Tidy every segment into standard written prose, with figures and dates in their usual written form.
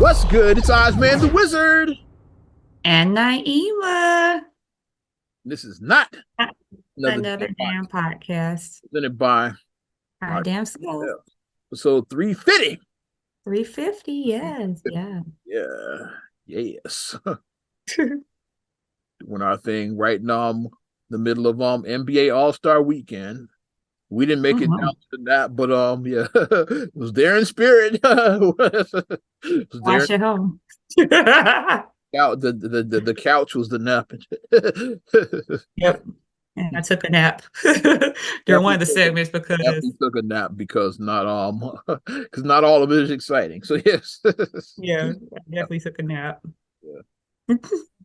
What's good? It's Ozman the Wizard. And Naima. This is not another Another damn damn podcast podcast. presented by Our Mark damn self. Episode 350. 350. Yes. Yeah. Yeah. Yes. Doing our thing right now. The middle of NBA All-Star weekend. We didn't make it down Mhm. to that, but yeah, it was there in spirit. It was there. Watch at home. The couch was the nap. Yep. And I took a nap during one Definitely of the took a, segments definitely because, took a nap because not because not all of it is exciting. So yes, yeah, I definitely took a nap. yeah,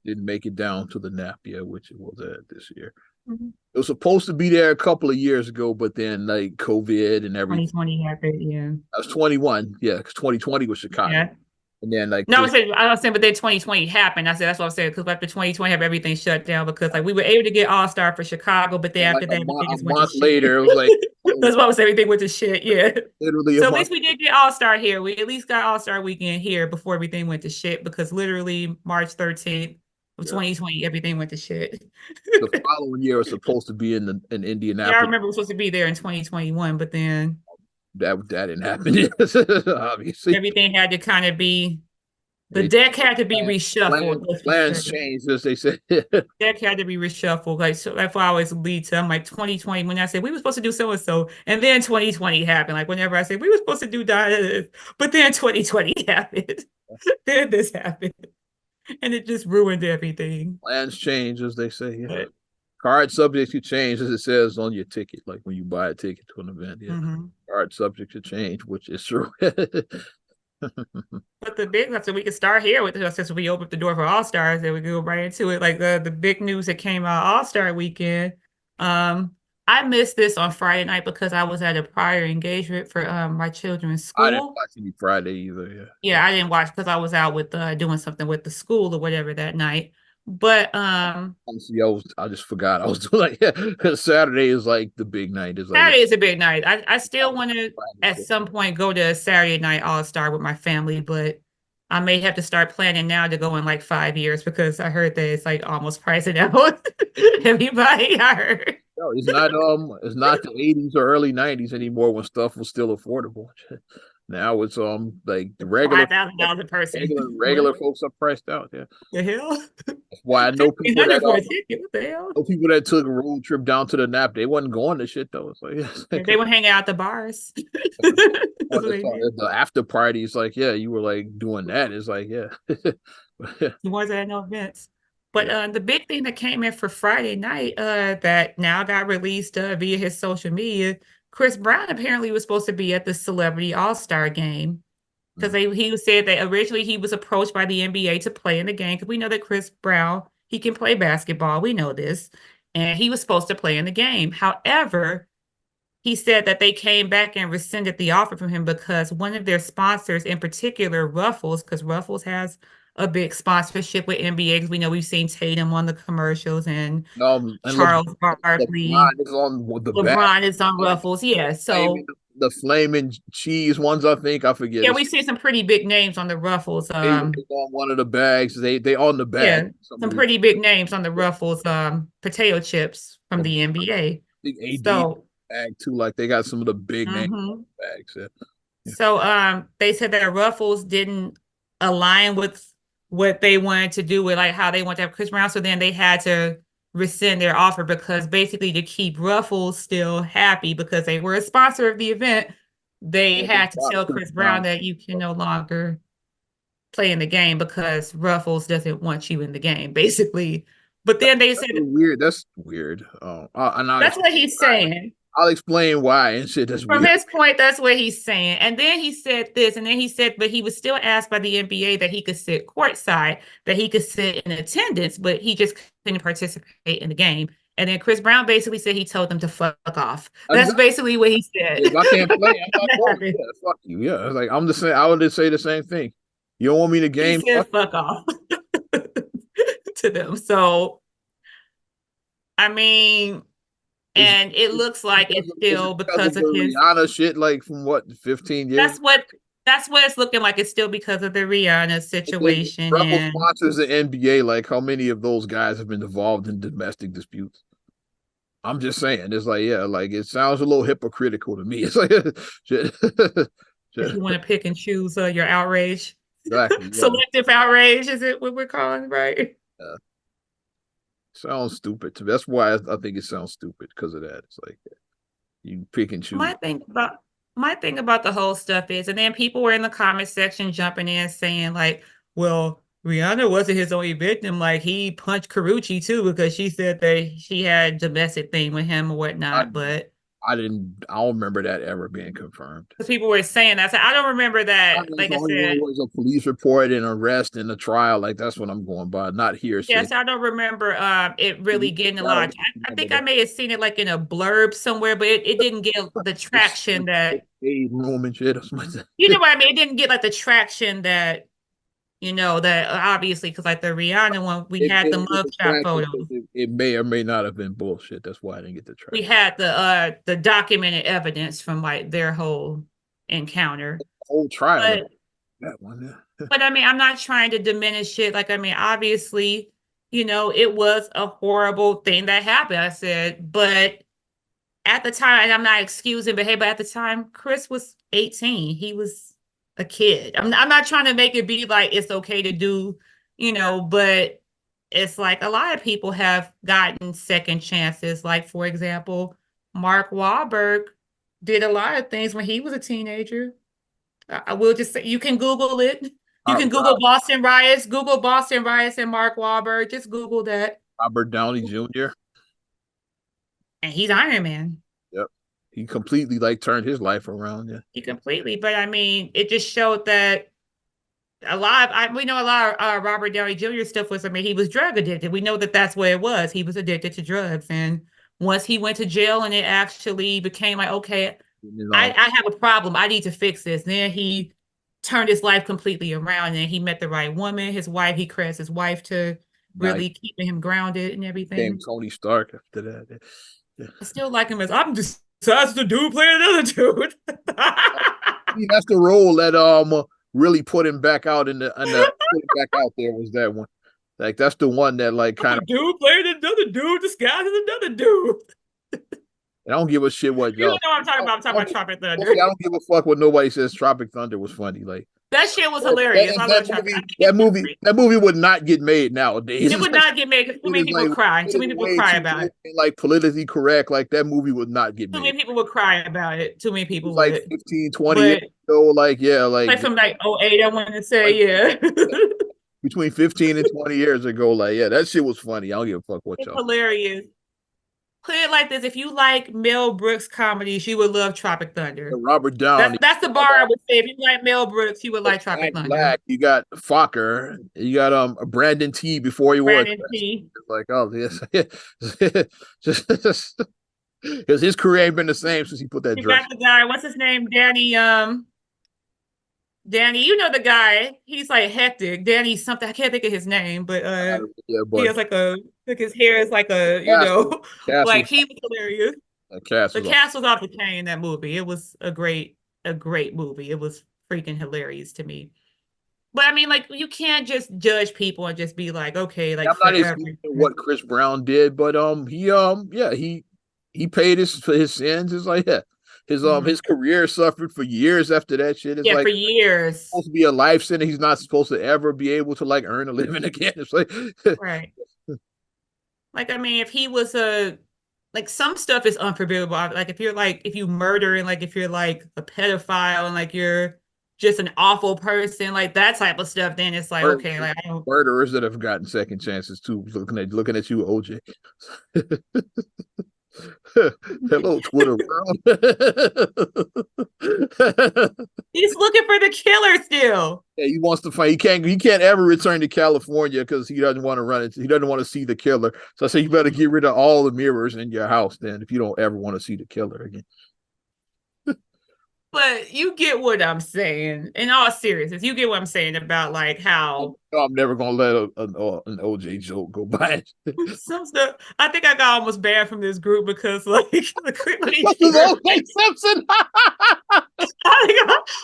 didn't make it down to the nap yet, which it was at this year. Mhm. It was supposed to be there a couple of years ago, but then like COVID and everything. 2020 happened. Yeah. I was 21, yeah, because 2020 was Chicago, Yeah. and then like No, this, I was saying, but then 2020 happened. I said that's what I'm saying because after 2020 happened, everything shut down because like we were able to get All Star for Chicago, but then and like after that, everything a just went to month shit. later, it was like That's why I was everything went to shit. Yeah. literally a So at month. least we did get All Star here. We at least got All Star weekend here before everything went to shit because literally March 13th of Yeah, 2020, everything went to shit. the following year was supposed to be in Yeah, I Indianapolis. remember we were supposed to be there in 2021, but then That didn't happen. Obviously, everything had to kind of be the they deck had to be reshuffled. Let's just plans say. changed as they said. Deck had to be reshuffled. Like so that's why I always lead to I'm like 2020 when I said we were supposed to do so and so, and then 2020 happened. Like whenever I say we were supposed to do that, but then 2020 happened. Then this happened. And it just ruined everything. Plans change as they say. Yeah. But Card subject to change as it says on your ticket, like when you buy a ticket to an event. Yeah. mhm. Card subject to change, which is true. But the big so we can start here with since we opened the door for All Stars and we go right into it. Like the big news that came out All Star weekend. Um, I missed this on Friday night because I was at a prior engagement for my children's I didn't school. watch any Friday either. Yeah. Yeah, I didn't watch because I was out with doing something with the school or whatever that night. But Honestly, I just forgot I was doing like because Saturday is like the big night. Is like Saturday is a big night. I still want to at some point go to a Saturday night All Star with my family, but I may have to start planning now to go in like 5 years because I heard that it's like almost pricing out everybody. I heard no, it's not the 80s or early 90s anymore when stuff was still affordable. Now it's like the $5,000 a person. What regular folks are priced out. Yeah. the hell? That's why I know people that 1,500 for a ticket. What the hell? know people that took a road trip down to the Nap. They wasn't going to shit though. It's like, it's If like they were hanging out at the bars. on That's what they did. the after party. It's like, yeah, you were like doing that. It's like, yeah, The ones that had no events. But yeah. the big thing that came in for Friday night that now got released via his social media, Chris Brown apparently was supposed to be at the Celebrity All-Star game because Mm. he said that originally he was approached by the NBA to play in the game because we know that Chris Brown, he can play basketball. We know this. And he was supposed to play in the game. However, he said that they came back and rescinded the offer from him because one of their sponsors, in particular, Ruffles, because Ruffles has a big sponsorship with NBA. Because we know we've seen Tatum on the commercials and And Charles LeBron Barkley. is on the back. LeBron is on Ruffles. Yeah. Flaming, So, the flaming cheese ones, I think. I forget. yeah, we've seen some pretty big names on the Ruffles. They on one of the bags. They on the bag Yeah, for some some reason. pretty big names on the Ruffles potato chips from I the NBA. think AD So, bag too. Like they got some of the big name mhm. bags. Yeah. Yeah. So they said that Ruffles didn't align with what they wanted to do with like how they want to have Chris Brown. So then they had to rescind their offer because basically to keep Ruffles still happy because they were a sponsor of the event, they Yeah, they had to brought tell Chris Chris Brown Brown. that you can no longer play in the game because Ruffles doesn't want you in the game, basically. But then they That's said weird. That's weird. And that's what he's saying. I'll explain why and shit. That's From weird. his point, that's what he's saying. And then he said this, and then he said, but he was still asked by the NBA that he could sit courtside, that he could sit in attendance, but he just couldn't participate in the game. And then Chris Brown basically said he told them to fuck off. That's Exactly. basically what he If said. I can't play, I'm not That going. happened. Yeah, fuck you. Yeah, it's like I'm the same. I would just say the same thing. You don't want me to He game? Fuck. said fuck off to them. So, I mean, Is and it looks like it's still because because of the of his Rihanna shit? Like from what 15 years? that's what That's what it's looking like. It's still because of the Rihanna And then situation, Rebel and sponsors the NBA. Like, how many of those guys have been involved in domestic disputes? I'm just saying. It's like, yeah, like it sounds a little hypocritical to me. It's like, shit. if Shit. you want to pick and choose your outrage, Exactly. Yeah. selective outrage is it what we're calling, right? Yeah. Sounds stupid to me. That's why I think it sounds stupid because of that. It's like you pick and choose. My thing about my thing about the whole stuff is, and then people were in the comment section jumping in saying like, well, Rihanna wasn't his only victim. Like he punched Karuchi too because she said that she had domestic thing with him or I whatnot. But I don't remember that ever being confirmed. because people were saying that, so I don't remember I that. was Like the I only one said, was a police report and arrest and a trial. Like that's what I'm going by, not hearsay. yes, I don't remember it really getting a I don't lot. I remember think I that. may have seen it like in a blurb somewhere, but it didn't get the It's traction like that aid room and shit or something like you know that. what I mean. It didn't get like the traction that that obviously because like the Rihanna one, we It had the didn't get the mugshot traction photos, because it may or may not have been bullshit. That's why I didn't get the we traction. had the documented evidence from like their whole encounter. Whole trial of But that one. Yeah. I mean, I'm not trying to diminish it. Like I mean, obviously, it was a horrible thing that happened. I said, but at the time, and I'm not excusing, but hey, but at the time, Chris was 18. He was a kid. I'm not trying to make it be like it's okay to do, but it's like a lot of people have gotten second chances. Like, for example, Mark Wahlberg did a lot of things when he was a teenager. I will just say you can Google it. You can Google Google Boston riots and Mark Wahlberg. Just Google that. Robert Downey Jr. And he's Iron Man. Yep. He completely like turned his life around. Yeah. He completely. But I mean, it just showed that we know a lot of Robert Downey Jr. stuff was, I mean, he was drug addicted. We know that that's what it was. He was addicted to drugs. And once he went to jail and it actually became like, okay, I have a problem. I need to fix this. Then he turned his life completely around and he met the right woman, his wife. He creds his wife to Now he really keeping him grounded and became everything. Tony Stark after that. Yeah. I still like him as I'm just that's the dude playing another dude. That's the role that really put him back out put him back out there was that one. Like that's the one that like kind of dude playing another dude disguised as another dude. I don't give a shit what You know y'all. what I'm talking about. I'm talking about Tropic Thunder. Okay, I don't give a fuck what nobody says. Tropic Thunder was funny. Like That shit was hilarious. I love Tropic. that movie would not get made nowadays. It would not get made because too many people cry. Too many people cry about it. Like politically correct. Like that movie would not get Too made. many people would cry about it. Too many people like would. 15, 20 years ago. Like yeah, like from like 08, I want to say yeah. Between 15 and 20 years ago, like yeah, that shit was funny. I don't give a fuck what y'all. Hilarious. Put it like this: if you like Mel Brooks comedies, you would love Tropic Thunder. Robert Downey. That's the bar I would say. If you like Mel Brooks, you would like Tropic Thunder. Black. You got Fokker. You got Brandon T. Before he Brandon T. Like oh yes, just because his career ain't been the same since he put that. You got the guy. What's his name? Danny, you know the guy. He's like hectic. Danny something. I can't think of his name, but he has like his hair is like Castle. Like he was hilarious. The cast was off the chain in that movie. It was a great movie. It was freaking hilarious to me. But I mean, like you can't just judge people and just be like, okay, like I'm not excusing what Chris Brown did, but he paid for his sins. It's like yeah. His career suffered for years after that shit. It's for years. It's supposed to be a life sentence. He's not supposed to ever be able to like earn a living again. It's like right. Like I mean, if he was like some stuff is unforgivable. Like if you murder and like if you're like a pedophile and like you're just an awful person, like that type of stuff, then it's like okay, like murderers that have gotten second chances too. Looking at you, OJ. Hello, Twitter world. He's looking for the killer still. Yeah, he wants to find. He can't ever return to California because he doesn't want to run it. He doesn't want to see the killer. So I say you better get rid of all the mirrors in your house then if you don't ever want to see the killer again. But you get what I'm saying. In all seriousness, you get what I'm saying about like how I'm never gonna let an OJ joke go by. Some stuff. I think I got almost banned from this group because like OJ Simpson.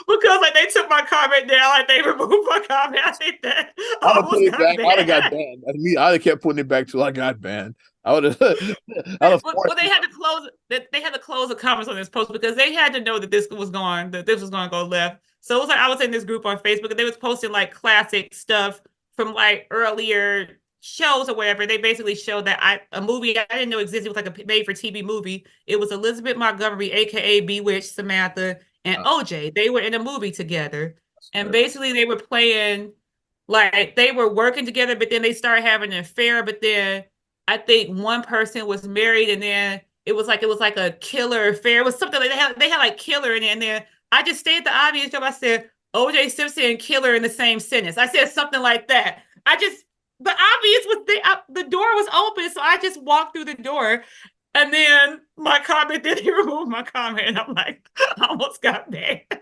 Because like they took my comment down, like they removed my comment. I think that I'd have put almost it got back. I'd have got banned. banned. I mean, I'd have kept putting it back till I got banned. I would have. I'd have Well, forced they it. had to close. They had to close the comments on this post because they had to know that this was going. That this was going to go left. So it was like I was in this group on Facebook and they was posting like classic stuff from like earlier shows or whatever. They basically showed that a movie I didn't know existed. It was like a made for TV movie. It was Elizabeth Montgomery, aka Bewitched, Samantha, and OJ. They were in a movie together, and basically they were playing like they were working together, but then they started having an affair. But then I think one person was married, and then it was like a killer affair. It was something like they had like killer in it, and then I just stated the obvious joke. I said OJ Simpson and killer in the same sentence. I said something like that. I just the obvious was the door was open, so I just walked through the door, and then my comment did he remove my comment, and I'm like, I almost got banned. But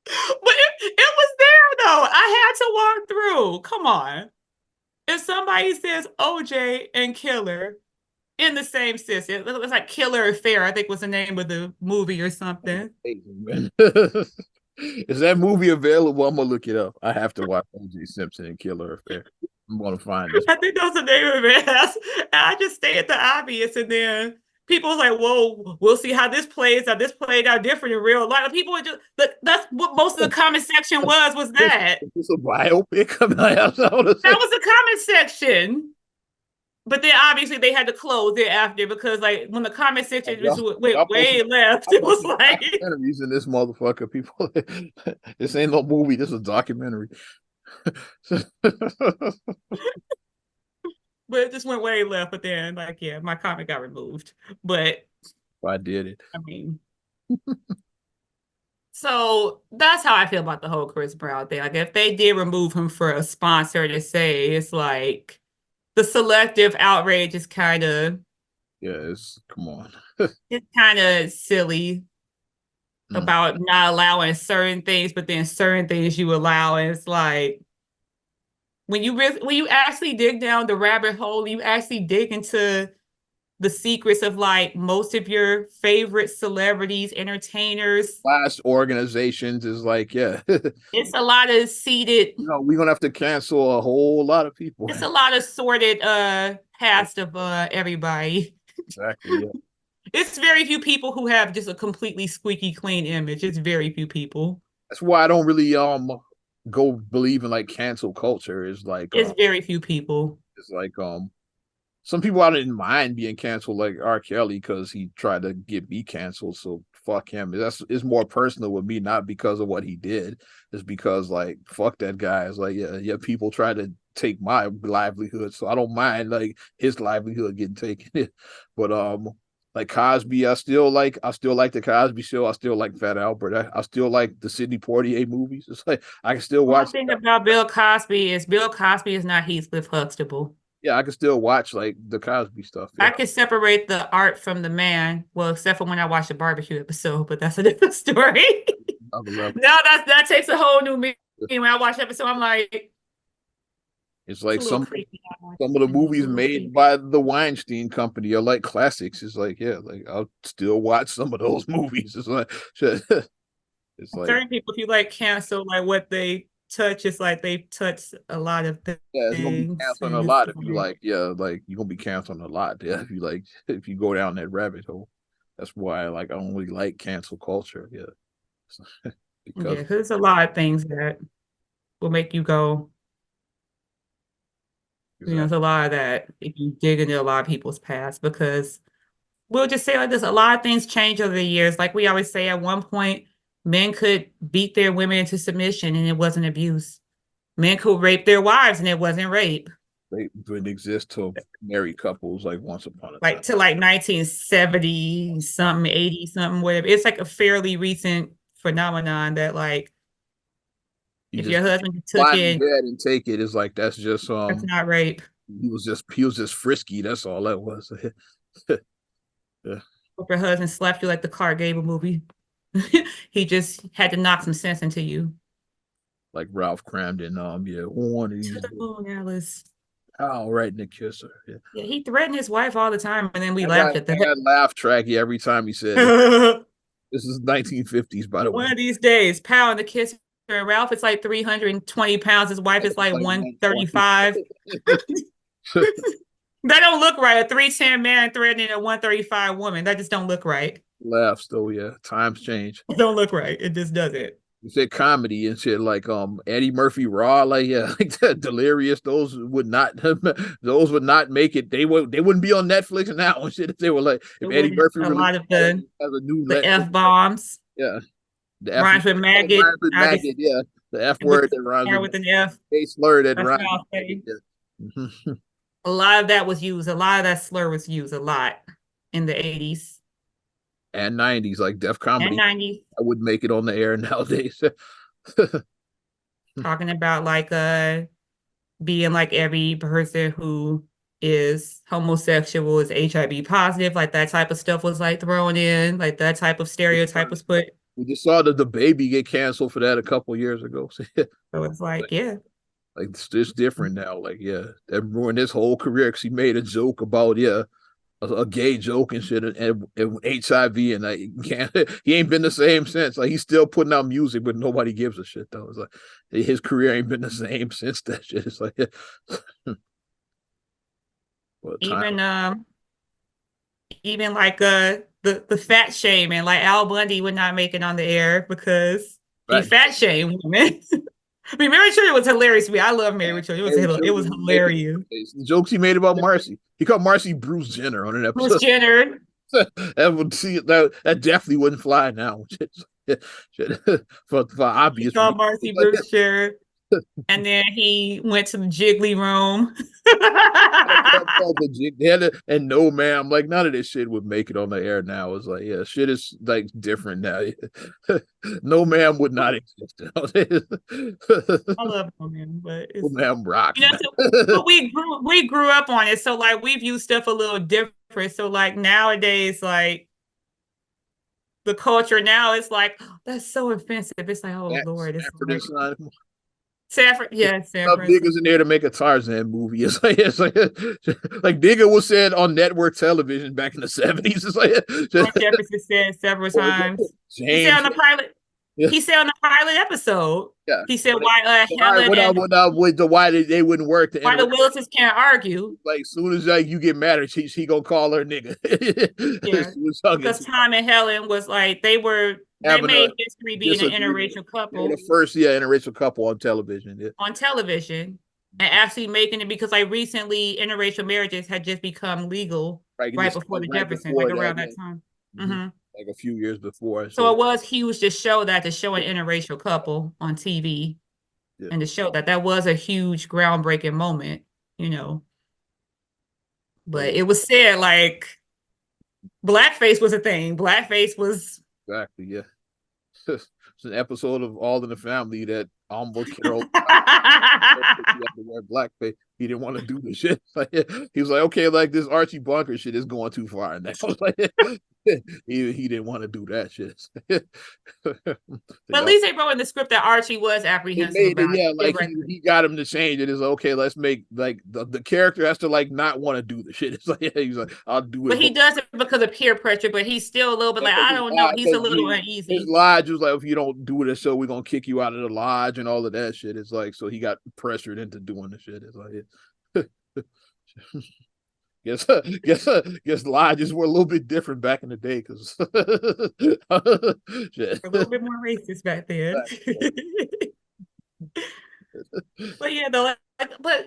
it was there though. I had to walk through. Come on. If somebody says OJ and Killer in the same sentence, it's like Killer Affair, I think was the name of the movie or something. Is that movie available? I'm gonna look it up. I have to watch O.J. Simpson and Killer Affair. I'm gonna find this. I think that's the name of it. And I just stated the obvious, and then people was like, "Whoa, we'll see how this plays out. This played out different in real life." People were just that's what most of the comment section was that. It's a biopic. I mean, that was the comment section. But then obviously they had to close it after because like when the comment section went way left, it was like documentaries in this motherfucker. People, this ain't no movie. This is a documentary. But it just went way left. But then like yeah, my comment got removed. But I did it. I mean, so that's how I feel about the whole Chris Brown thing. Like if they did remove him for a sponsor to say, it's like the selective outrage is kind of come on. it's kind of silly about not allowing certain things, but then certain things you allow. And it's like when you actually dig down the rabbit hole, you actually dig into the secrets of like most of your favorite celebrities, entertainers. Last organizations is like, yeah. It's a lot of seeded. We're gonna have to cancel a whole lot of people. It's a lot of sorted past of everybody. Exactly. Yeah. It's very few people who have just a completely squeaky clean image. It's very few people. That's why I don't really go believe in like cancel culture. Is like it's very few people. It's like some people I didn't mind being canceled, like R. Kelly, because he tried to get me canceled. So fuck him. It's more personal with me, not because of what he did. It's because like fuck that guy. It's like yeah, people try to take my livelihood, so I don't mind like his livelihood getting taken. But like Cosby, I still like the Cosby Show. I still like Fat Albert. I still like the Sidney Poitier movies. It's like I can still watch. One thing about Bill Cosby is not Heathcliff Huxtable. Yeah, I can still watch like the Cosby stuff. Yeah. I can separate the art from the man. Well, except for when I watch the barbecue episode, but that's a different story. Now that takes a whole new meaning. When I watch the episode, I'm like, it's like some of the movies made by the Weinstein Company are like classics. It's like, yeah, like I'll still watch some of those movies. It's like certain people, if you like cancel, like what they touch, it's like they touch a lot of things. Yeah, it's gonna be canceling a lot if you like, like you're gonna be canceling a lot. Yeah, if you go down that rabbit hole. That's why I don't really like cancel culture. Yeah. because there's a lot of things that will make you go. Exactly. There's a lot of that if you dig into a lot of people's past, because we'll just say like this, a lot of things change over the years. Like we always say, at one point, men could beat their women into submission and it wasn't abuse. Men could rape their wives and it wasn't rape. They didn't exist to married couples like once upon a time. To like 1970 something, 80 something, whatever. It's like a fairly recent phenomenon that like if your husband took it and take it, is like that's not rape. He was just frisky. That's all that was. Yeah. If your husband slapped you like the Clark Gable movie, he just had to knock some sense into you. Like Ralph Cramden, to the moon, Alice. Oh, right in the kisser. Yeah, he threatened his wife all the time, and then we laughed at that. Laugh tracky every time he said it. This is 1950s, by the One way. of these days, pound to kiss her. Ralph is like 320 pounds. His wife is It's like like 120. 135. That don't look right. A 310 man threatening a 135 woman. That just don't look right. Laughs though, yeah. Times change. It don't look right. It just doesn't. You said comedy and shit like Eddie Murphy Raw, like yeah, like that Delirious. Those would not make it. They wouldn't be on Netflix now and shit if they were like It if Eddie wouldn't Murphy a really lot of has a new the Netflix. F bombs. Yeah, the F Rhymes with maggot. rhymes with I just maggot. Yeah, the F with word that rhymes with with an F. a slur that That's rhymes what I'll with say. maggot. Yeah. A lot of that was used. A lot of that slur was used a lot in the 80s And 90s, like Def and Comedy. 90s. I wouldn't make it on the air nowadays. Talking about like being like every person who is homosexual is HIV positive, like that type of stuff was like thrown in, like that type of stereotype was put. We just saw the baby get canceled for that a couple years ago. So it's like, yeah. Like it's different now. Like, yeah, that ruined his whole career because he made a joke about a gay joke and shit and HIV and like he ain't been the same since. Like he's still putting out music, but nobody gives a shit though. It's like his career ain't been the same since that shit. It's like well, Even like the fat shaming, like Al Bundy would not make it on the air because he right. fat shamed women. I mean, Mary Children was hilarious to me. I love Mary Children. It was hilarious. The jokes he made about Marcy. He called Marcy Bruce Jenner on an episode. Bruce Jenner. that definitely wouldn't fly now. For obvious He called Marcy Bruce Jenner. And then he went to the Jiggly Room. And no, ma'am, like none of this shit would make it on the air now. It's like, yeah, shit is like different now. No, ma'am would not exist. I love No Ma'am, but No, ma'am rock. You know, but we grew up on it, so like we view stuff a little different. So like nowadays, like the culture now is like, oh, that's so offensive. It's like, oh Lord, it's like, Sanford, yeah, Sanford. Niggas in there to make a Tarzan movie. It's like Digger was said on network television back in the 70s. It's like Jefferson said several times. He said on the pilot. Yeah. He said on the pilot episode. Yeah. He said why Helen why they wouldn't work. Why the Willises can't argue. Like soon as like you get mad at her, she gonna call her nigga. Yeah. Because Tom and Helen was like they made history being an interracial couple. The first interracial couple on television. Yeah. On television. And actually making it because like recently interracial marriages had just become legal right before the Jeffersons, like around that time. Mm-hmm. Like a few years before. So it was huge to show an interracial couple on TV and to show that was a huge groundbreaking moment, you know. But it was said like blackface was a thing. Blackface was exactly, yeah. It's an episode of All in the Family that almost killed wear blackface. He didn't want to do the shit. He was like, okay, like this Archie Bunker shit is going too far. And he didn't want to do that shit. But at least they wrote in the script that Archie was apprehensive about it. Yeah, like he got him to change it. It's okay, let's make like the character has to like not want to do the shit. It's like he's like, I'll do it. But he does it because of peer pressure, but he's still a little bit like, I don't know. He's a little uneasy. His lodge was like, if you don't do this show, we're gonna kick you out of the lodge and all of that shit. It's like, so he got pressured into doing the shit. It's like guess lodges were a little bit different back in the day because a little bit more racist back then. But yeah, but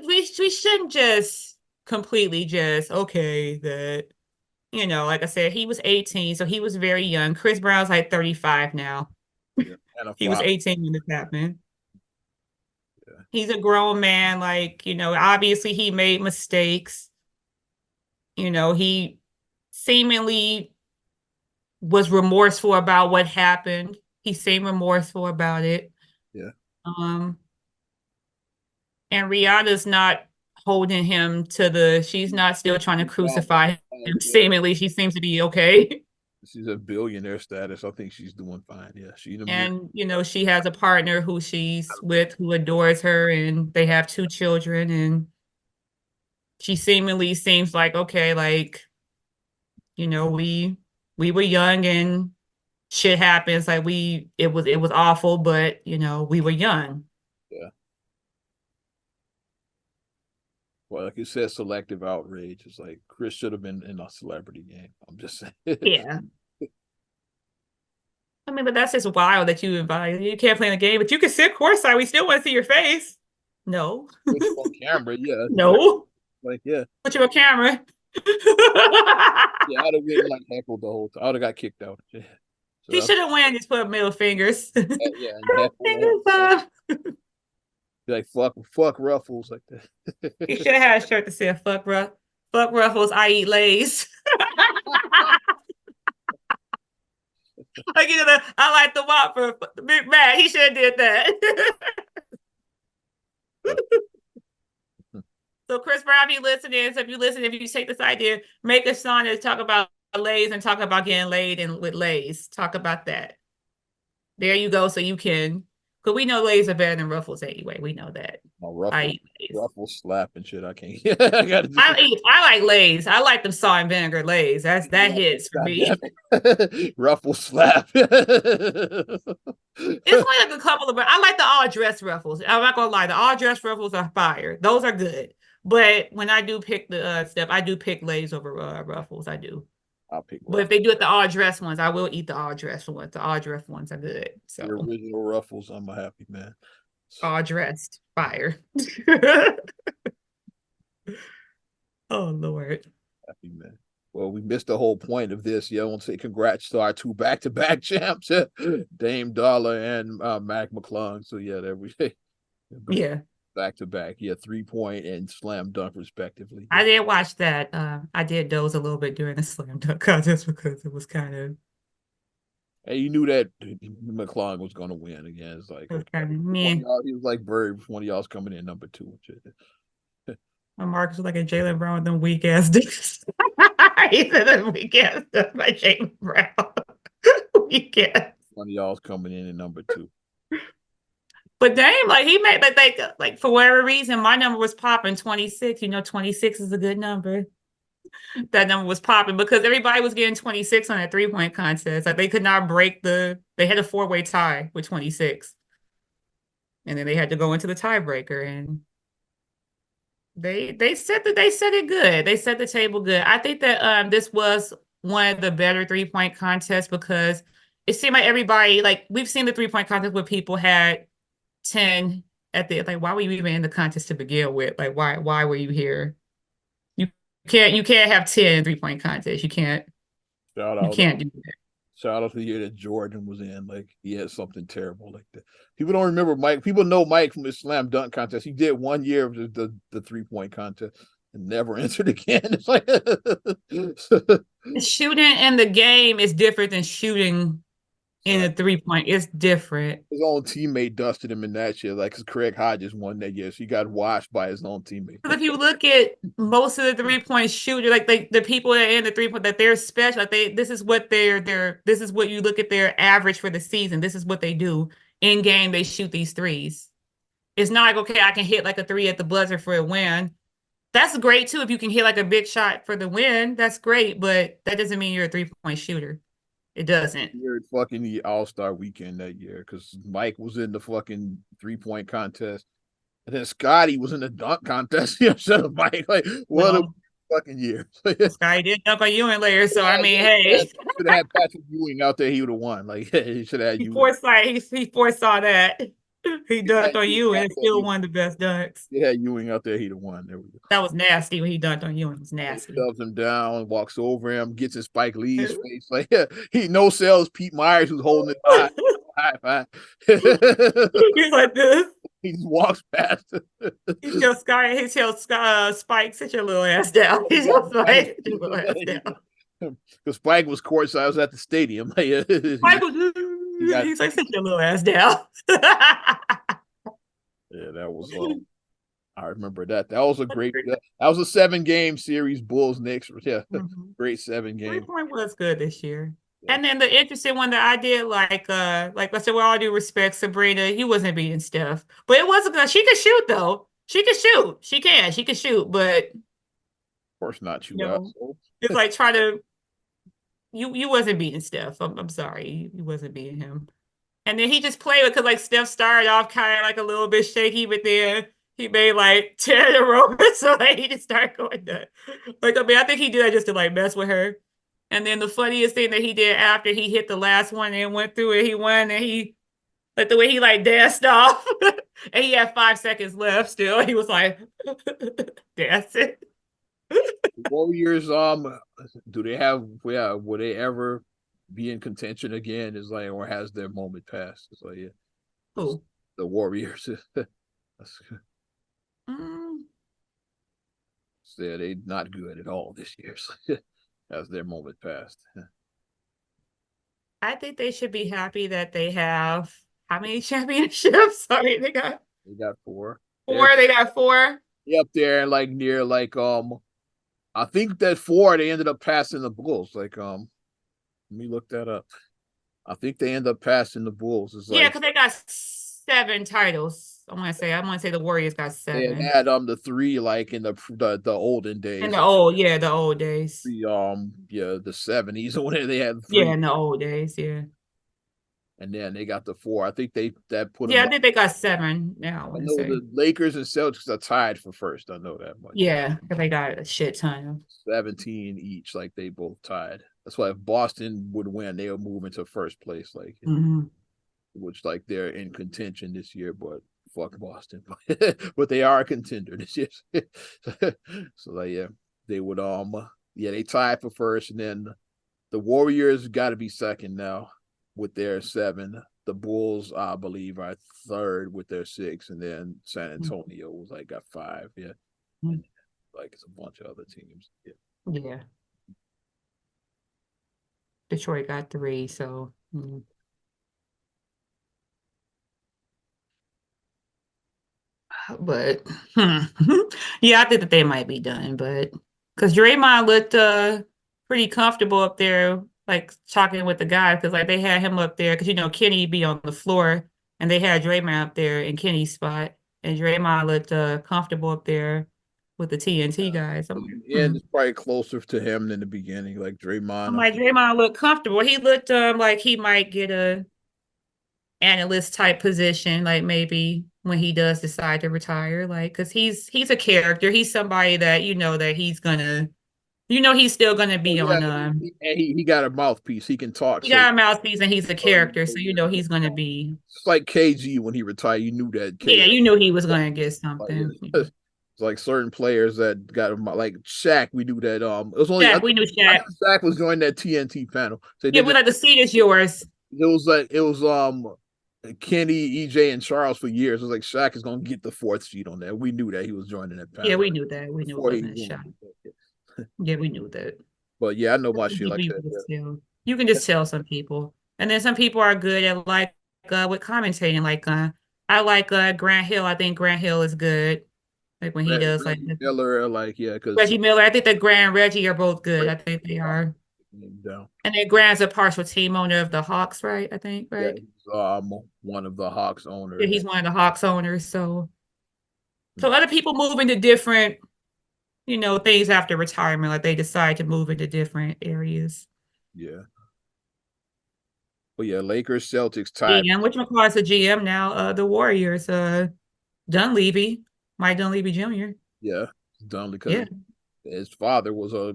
we shouldn't just completely just that, you know, like I said, he was 18, so he was very young. Chris Brown's like 35 now. Yeah, he was 18 when this happened. Yeah. He's a grown man, like, you know, obviously he made mistakes. You know, he seemingly was remorseful about what happened. He seemed remorseful about it. Yeah. And Rihanna's not holding him to she's not still trying to crucify him. Seemingly, she seems to be okay. She's a billionaire status. I think she's doing fine. Yeah. And, you know, she has a partner who she's with who adores her, and they have 2 children, and she seemingly seems like, okay, like, you know, we were young and shit happens. Like it was awful, but we were young. Yeah. Well, like you said, selective outrage. It's like Chris should have been in a celebrity game. I'm just saying. Yeah. I mean, but that's just wild that you invite. You can't play in the game, but you can sit courtside. We still want to see your face. No. Put you on camera, yeah. No. Like yeah. Put you on camera. Yeah, I'd have been like heckled the whole time. I would have got kicked out. Yeah. So He should have won. Just put middle fingers. yeah, and heckled the whole Fingers time. up. Be like fuck Ruffles like You that. should have had a shirt that said fuck Ruffles, I eat Lays. Like I like the Whopper. Big Mac, he should have did that. So Chris Brown, if you listen, if you take this idea, make a song to talk about Lays and talk about getting laid and with Lays. Talk about that. There you go. So you can, because we know Lays are better than Ruffles anyway. We know that. My I Ruffles, eat Lays. Ruffles slap and shit. I can't. I gotta just, I like Lays. I like them salt and vinegar Lays. That hits for me. Ruffles slap. It's only like a couple of, I like the all dress Ruffles. I'm not gonna lie, the all dress Ruffles are fire. Those are good. But when I do pick the stuff, I do pick Lays over Ruffles. I do. I'll pick But if they do it the all dress ones, I will eat the all dress ones. The all dress ones are good. the So original Ruffles. I'm a happy man. all dressed fire. Oh Lord. Happy man. Well, we missed the whole point of this. Yeah, I want to say congrats to our two back-to-back champs, Dame Dollar and Mac McClung. So yeah, there we Yeah. back-to-back. Yeah, 3-point and slam dunk respectively. I did watch that. I did doze a little bit during the slam dunk contest because it was kind of And you knew that McClung was going to win again. It's like me. he was like Bird. One of y'all's coming in number 2. My Marcus was like a Jaylen Brown with them weak ass dicks. He said them weak ass stuff by Jaylen Brown. Weak ass. One of y'all's coming in number 2. But Dame, like he made like for whatever reason, my number was popping 26. 26 is a good number. That number was popping because everybody was getting 26 on that 3-point contest. Like they could not break they had a 4-way tie with 26. And then they had to go into the tiebreaker and they set it good. They set the table good. I think that this was one of the better 3-point contests because it seemed like everybody, like we've seen the 3-point contest where people had 10 at the, like, why were you even in the contest to begin with? Like why were you here? You can't have 10 3-point contests. You can't do that. Shout out to the year that Jordan was in. Like he had something terrible like that. People don't remember Mike. People know Mike from his slam dunk contest. He did 1 year of the 3-point contest and never entered again. It's like shooting in the game is different than shooting in a 3-point. It's different. His own teammate dusted him in that year, like because Craig Hodges won that year. So he got washed by his own teammate. If you look at most of the 3-point shooter, like the people that are in the 3-point, that they're special. Like this is what this is what you look at their average for the season. This is what they do in game. They shoot these threes. It's not like, okay, I can hit like a 3 at the buzzer for a win. That's great too. If you can hit like a big shot for the win, that's great. But that doesn't mean you're a 3-point shooter. It doesn't. Weird fucking the All-Star weekend that year because Mike was in the fucking 3-point contest. And then Scotty was in the dunk contest. Instead of Mike. Like, what a fucking year. Scotty did dunk on Ewing later. So, I mean, hey. Should have had Patrick Ewing out there. He would have won. Like, he should have had Ewing. He foresaw that. He dunked on Ewing and still one of the best dunks. Yeah, Ewing out there. He'd have won. There we go. That was nasty when he dunked on Ewing. It was nasty. He shoves him down, walks over him, gets in Spike Lee's face. Like, yeah, he no sells Pete Myers who's holding it high five. He's like this. He just walks past. He tells Spike, sit your little ass down. He tells Spike, sit your little ass down. Because Spike was courtside, I was at the stadium. Spike was, he's like, sit your little ass down. Yeah, that was I remember that. That was a great that was a 7-game series, Bulls Knicks. Yeah, great 7-game. 3-point was good this year. Yeah. And then the interesting one that I did, like I said, with all due respect, Sabrina, he wasn't beating Steph. But it wasn't good. She could shoot though. She can shoot. She can shoot, but of course not you. It's like try to you wasn't beating Steph. I'm sorry, you wasn't beating him. And then he just played with because like Steph started off kind of like a little bit shaky, but then he made like 10 in a row. So like he just started going nuts. Like I mean, I think he did that just to like mess with her. And then the funniest thing that he did after he hit the last one and went through it, he won and he like the way he like danced off and he had 5 seconds left still. He was like dancing. Warriors, do they have, yeah, will they ever be in contention again? Is like, or has their moment passed? It's like, yeah, Who? the Warriors. Mm, Yeah, they not good at all this year. So has their moment passed? I think they should be happy that they have how many championships? I mean, they got They got four. four. They got four. They up there and like near like I think that four they ended up passing the Bulls. Like let me look that up. I think they end up passing the Bulls. It's Yeah, like because they got 7 titles. I want to say the Warriors got they 7 had the three like in the olden in days. the old, yeah, the old days. The yeah, the 70s or whatever, they had Yeah, three, in the old days. Yeah, and then they got the four. I think they that put yeah. them I up. think they got 7 now. I I want to know say. the Lakers and Celtics are tied for first. I know that much. Yeah, because they got a shit ton of. 17 each, like they both tied. That's why if Boston would win, they would move into first place, like Mhm. which like they're in contention this year, but fuck Boston. But they are a contender this year. So like yeah, they would yeah, they tied for first, and then the Warriors got to be second now with their 7. The Bulls, I believe, are third with their 6, and then San Antonio was like got 5. Yeah, Mhm. and like it's a bunch of other teams. Yeah. Yeah, Detroit got 3. So, but yeah, I think that they might be done. But because Draymond looked pretty comfortable up there, like talking with the guys, because like they had him up there because Kenny be on the floor, and they had Draymond up there in Kenny's spot, and Draymond looked comfortable up there with the TNT guys. I'm like, And it's probably closer to him than the beginning, like I'm Draymond. like Draymond looked comfortable. He looked like he might get a analyst type position, like maybe when he does decide to retire, like because he's a character. He's somebody that that he's gonna, he's still gonna Oh be yeah, on. and he got a mouthpiece. He can talk. He So got a mouthpiece and he's a character, so yeah, he's gonna be. it's like KG when he retired. You knew that Yeah, KG. you knew he was gonna get Like, something. it's like certain players that got him, like Shaq. We knew that. It was only Shaq, we knew I Shaq. knew Shaq was joining that TNT panel. So Yeah, they we just like the seat is yours. it was Kenny, EJ, and Charles for years. It was like Shaq is gonna get the 4th seat on there. We knew that he was joining that Yeah, panel we knew that. We knew it before he wasn't a shot. won. Yeah, we knew that. But yeah, I know my shit like You that. can just tell. You can just tell some people, and then some people are good at like with commentating. Like I like Grant Hill. I think Grant Hill is good. Like when he does like Reggie Miller, like yeah, because Reggie Miller. I think that Grant and Reggie are both good. I think they are. down. And then Grant's a partial team owner of the Hawks, right? I think, Yeah, right? he's one of the Hawks Yeah, owners. he's one of the Hawks owners. So other people move into different, things after retirement. Like they decide to move into different areas. Yeah. But yeah, Lakers, Celtics tied. GM, which one calls the GM now? The Warriors, Dunleavy, Mike Dunleavy Jr. Yeah, done because Yeah. his father was a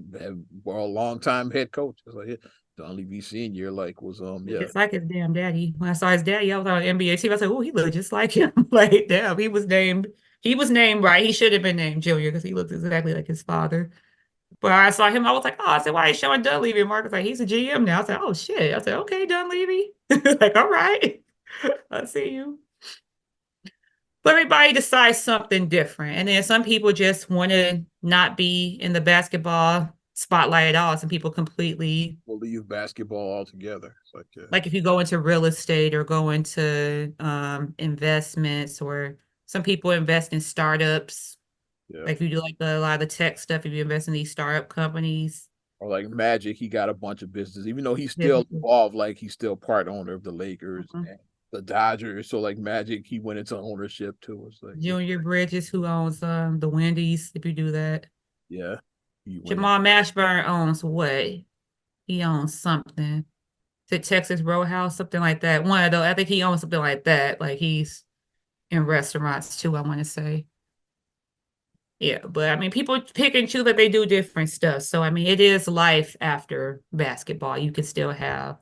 long time head coach. It's like Dunleavy Senior, like was yeah. Just like his damn daddy. When I saw his daddy, I was on the NBA team. I said, "Oh, he looked just like him." Like, damn, he was named. He was named right. He should have been named Junior because he looked exactly like his father. But I saw him. I was like, "Oh," I said, "Why is showing Dunleavy?" Mark was like, "He's a GM now." I said, "Oh shit." I said, "Okay, Dunleavy." Like, all right, I see you. But everybody decides something different, and then some people just want to not be in the basketball spotlight at all. Some people completely We'll leave basketball altogether. It's like if you go into real estate or go into investments, or some people invest in startups. yeah. Like if you do like a lot of the tech stuff, if you invest in these startup companies. Or like Magic, he got a bunch of business, even though he's Yeah. still involved. Like he's still part owner of the Lakers Mhm. and the Dodgers. So like Magic, he went into ownership too. It's like Junior Bridges, who owns the Wendy's, if you do that. yeah, he went in. Jamal Mashburn owns what? He owns something. Is it Texas Roadhouse, something like that? One of those. I think he owns something like that. Like he's in restaurants too, I want to say. Yeah, but I mean, people pick and choose, but they do different stuff. So I mean, it is life after basketball. You can still have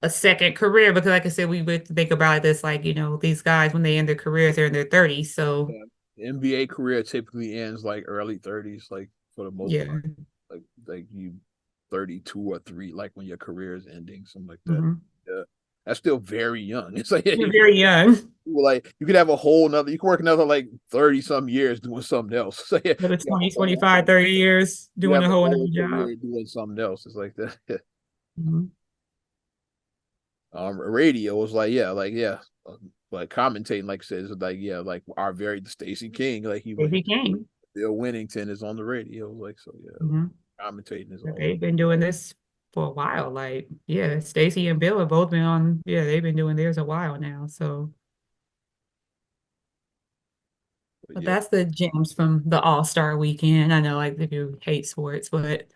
a second career because, like I said, we would think about this like these guys when they end their careers, they're in their 30s. So Yeah. The NBA career typically ends like early 30s, like for the most yeah, part. Like you 32 or 3, like when your career is ending, something like that. hmm Yeah. That's still very young. It's like, yeah, you're very young. like you could have a whole nother, you could work another like 30 some years doing something else. So yeah, Another you have a 20, whole 25, 30 years you doing have a a whole whole another job. career doing something else. It's like that. Mhm. Radio was like, yeah, like commentating, like I said, is like, yeah, like our very Stacey King, like he They was became. Bill Winnington is on the radio, like so, yeah, like, Mhm. commentating is But all. they've been doing this for a while. Like, yeah, Stacy and Bill have both been on. Yeah, they've been doing theirs a while now. So, But but yeah, that's the gems from the All-Star weekend. I know, like, if you hate sports, but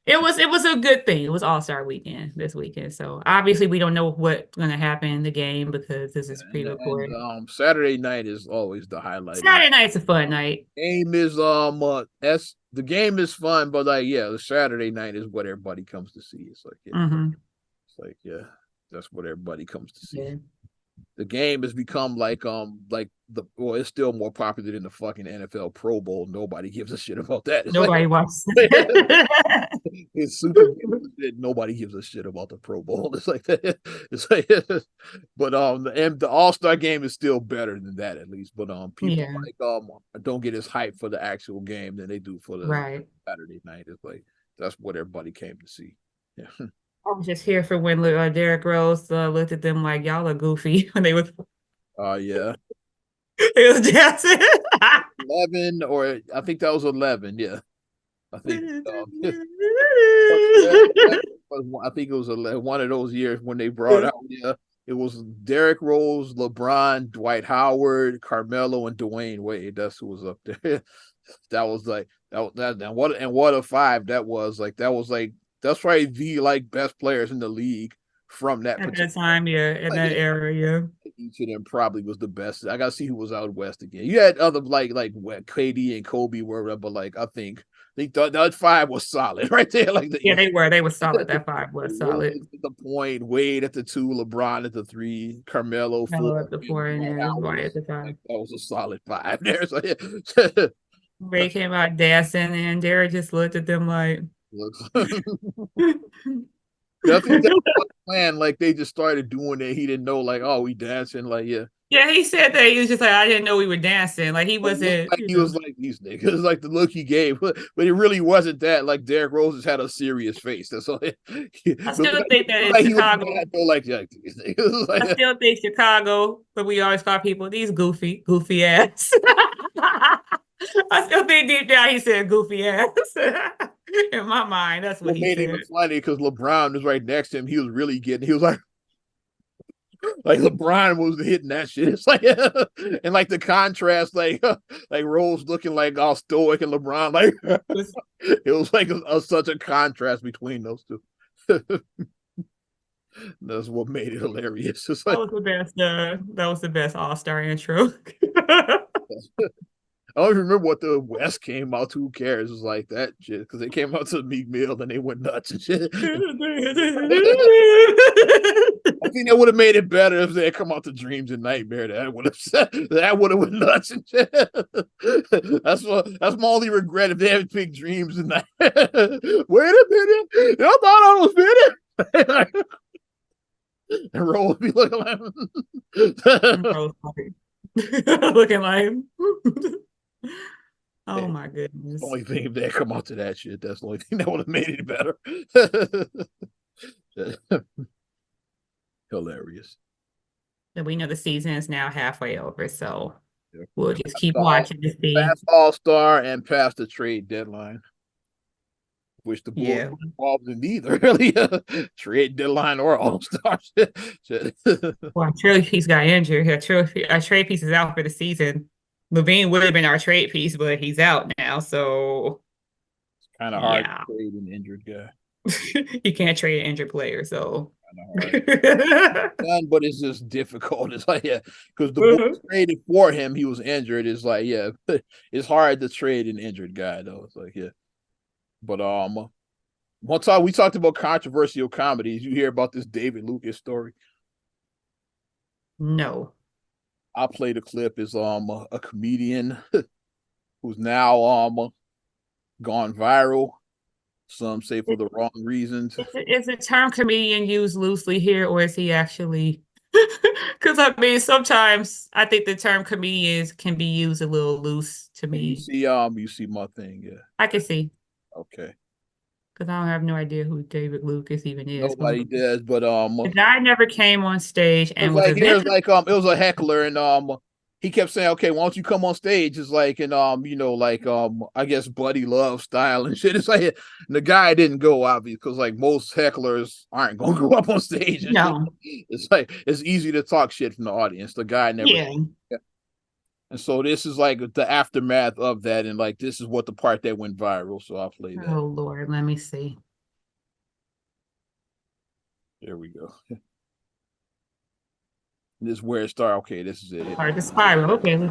it was a good thing. It was All-Star weekend this weekend. So obviously, we don't know what's going to happen in the game because this is and pre-recorded. Saturday night is always the highlight of the Saturday night's a fun night. game. Is that's the game is fun, but like yeah, the Saturday night is what everybody comes to see. It's like yeah, Hmm it's like yeah, that's what everybody comes to see. Yeah. The game has become like the well, it's still more popular than the fucking NFL Pro Bowl. Nobody gives a shit about that. It's like Nobody watches. it's Super Bowl. Nobody gives a shit about the Pro Bowl. It's like that. It's like but the All-Star game is still better than that at least. But people Yeah, like don't get as hyped for the actual game than they do for the right. Saturday night. It's like that's what everybody came to see. Yeah. I was just here for when Derrick Rose looked at them like y'all are goofy when Yeah. they was dancing. 11 or I think that was 11. Yeah. I think I think it was one of those years when they brought out yeah, it was Derrick Rose, LeBron, Dwight Howard, Carmelo, and Dwayne Wade. That's who was up there. That was like that and what a five that was like that's probably the like best players in the league from that At that particular time, yeah, in like that era, yeah. each of them probably was the best. I gotta see who was out west again. You had other like what KD and Kobe were, but like I think that five was solid right there. Like Yeah, the they were solid. That five was solid. Rose at the point, Wade at the 2, LeBron at the 3, Carmelo 4, Melo at the four and and Dwight then Howard Dwight at was the five. like that was a solid five there. So yeah. Ray came out dancing and Derrick just looked at them like Looks I think that was the plan. Like they just started doing it. He didn't know, like, oh, we dancing, like, yeah. Yeah, he said that he was just like, I didn't know we were dancing. Like he It looked wasn't, like he was like these niggas, like the look he gave, but it really wasn't that. Like Derrick Rose has had a serious face. That's all. I still think that in Like he was Chicago, mad though, like these niggas. I Like, still think Chicago, but we always call people these goofy ass. I still think deep down he said goofy ass. In my mind, that's what what he made it said. even funny because LeBron was right next to him. He was really getting. He was like LeBron was hitting that shit. It's like and like the contrast, like Rose looking like all stoic and LeBron like it was like such a contrast between those two. That's what made it hilarious. It's That like was the best. That was the best All-Star intro. I don't even remember what the West came out to. Who cares? It was like that shit because they came out to Meek Mill and they went nuts and shit. I think that would have made it better if they had come out to Dreams and Nightmare. That would have went nuts and shit. That's my only regret if they haven't picked Dreams and Nightmare. Wait a minute, I thought I was finished. And Ro would be looking like Looking like, oh hey, my goodness. the only thing if they had come out to that shit, that's the only thing that would have made it better. Hilarious. And we know the season is now halfway over, so Yeah. we'll just keep All, watching to see. past All Star and past the trade deadline, which the Bulls Yeah. were involved in neither really trade deadline or All Star. Well, our trade piece got injured. Our trade piece is out for the season. Levine would have been our trade piece, but he's out now. So Kind of hard yeah. to trade an injured guy. You can't trade an injured player, so. I know, right? Done, but it's just difficult. It's like, yeah, because the Bulls traded for him, he was injured. It's like, yeah, it's hard to trade an injured guy though. It's like, yeah. But one time we talked about controversial comedies. You hear about this David Lucas story? No. I'll play the clip. Is a comedian who's now gone viral. Some say for the wrong reasons. Is the term comedian used loosely here, or is he actually? Because I mean, sometimes I think the term comedians can be used a little loose to me. You see my thing, yeah. I can see. Okay. Because I don't have no idea who David Lucas even is. Nobody does, but the guy never came on stage and was like it was a heckler, and he kept saying, "Okay, why don't you come on stage?" It's like, and I guess Buddy Love style and shit. It's like, and the guy didn't go, obviously, because like most hecklers aren't gonna go up on stage. No, it's like it's easy to talk shit from the audience. The guy never. Yeah. And so this is like the aftermath of that, and like this is what the part that went viral. So I'll play that. Oh Lord, let me see. There we go. This is where it started. Okay, this is it. Hard to spiral. Okay.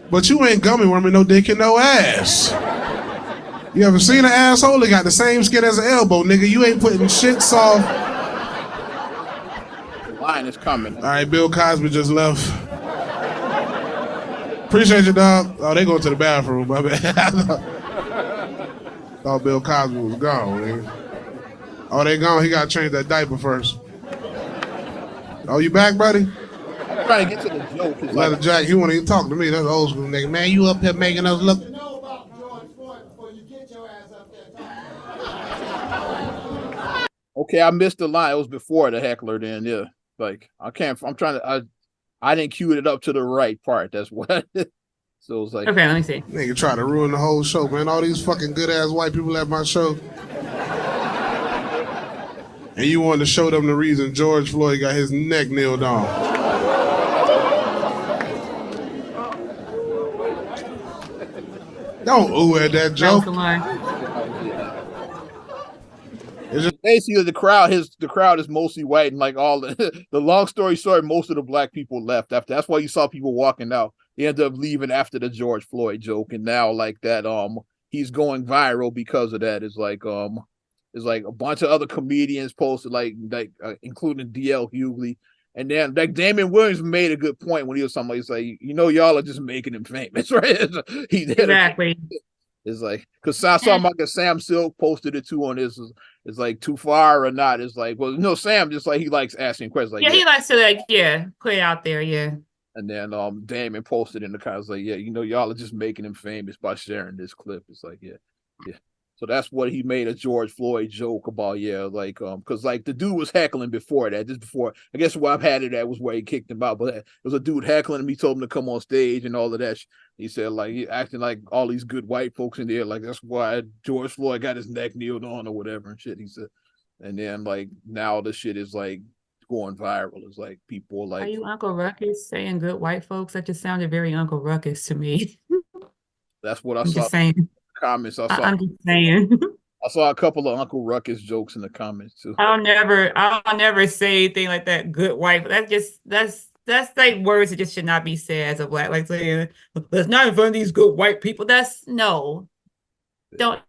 But you ain't gummy worming no dick in no ass. You ever seen an asshole that got the same skin as an elbow, nigga? You ain't putting shit soft. The line is coming. All right, Bill Cosby just left. Appreciate you, dog. Oh, they going to the bathroom. My bad. Thought Bill Cosby was gone, nigga. Oh, they gone. He got to change that diaper first. Oh, you back, buddy? I'm trying to get to the joke. Leather Jack, you won't even talk to me. That's old school nigga. Man, you up here making us look. Okay, I missed the line. It was before the heckler. Then yeah, like I didn't cue it up to the right part. That's what. So it was like, okay, let me see. Nigga try to ruin the whole show, man. All these fucking good ass white people at my show. And you wanted to show them the reason George Floyd got his neck nailed on. Don't ooh at that joke. It's just basically the crowd is mostly white, and like all the long story short, most of the black people left after. That's why you saw people walking out. They ended up leaving after the George Floyd joke, and now like that he's going viral because of that. It's like a bunch of other comedians posted including DL Hughley. And then like Damon Williams made a good point when he was somebody like, y'all are just making him famous, right? He did exactly. It's like, because I saw like Sam Silk posted it too on this. It's like too far or not. It's like, well, no, Sam just like he likes asking questions. Like, he likes to put it out there, yeah. And then Damon posted in the comments like, yeah, y'all are just making him famous by sharing this clip. It's like, yeah. So that's what he made a George Floyd joke about, because like the dude was heckling before that. Just before, I guess where I've had it at was where he kicked him out. But it was a dude heckling him. He told him to come on stage and all of that. He said like he acting like all these good white folks in there, like that's why George Floyd got his neck kneeled on or whatever and shit. He said, and then like now the shit is like going viral. It's like people like, are you Uncle Ruckus saying good white folks? That just sounded very Uncle Ruckus to me. That's what I I'm saw. Just saying. Comments. I'm just saying. I saw a couple of Uncle Ruckus jokes in the comments too. I'll never say anything like that. Good white. That's like words that just should not be said as a black. Like saying, let's not in front of these good white people. That's no. Don't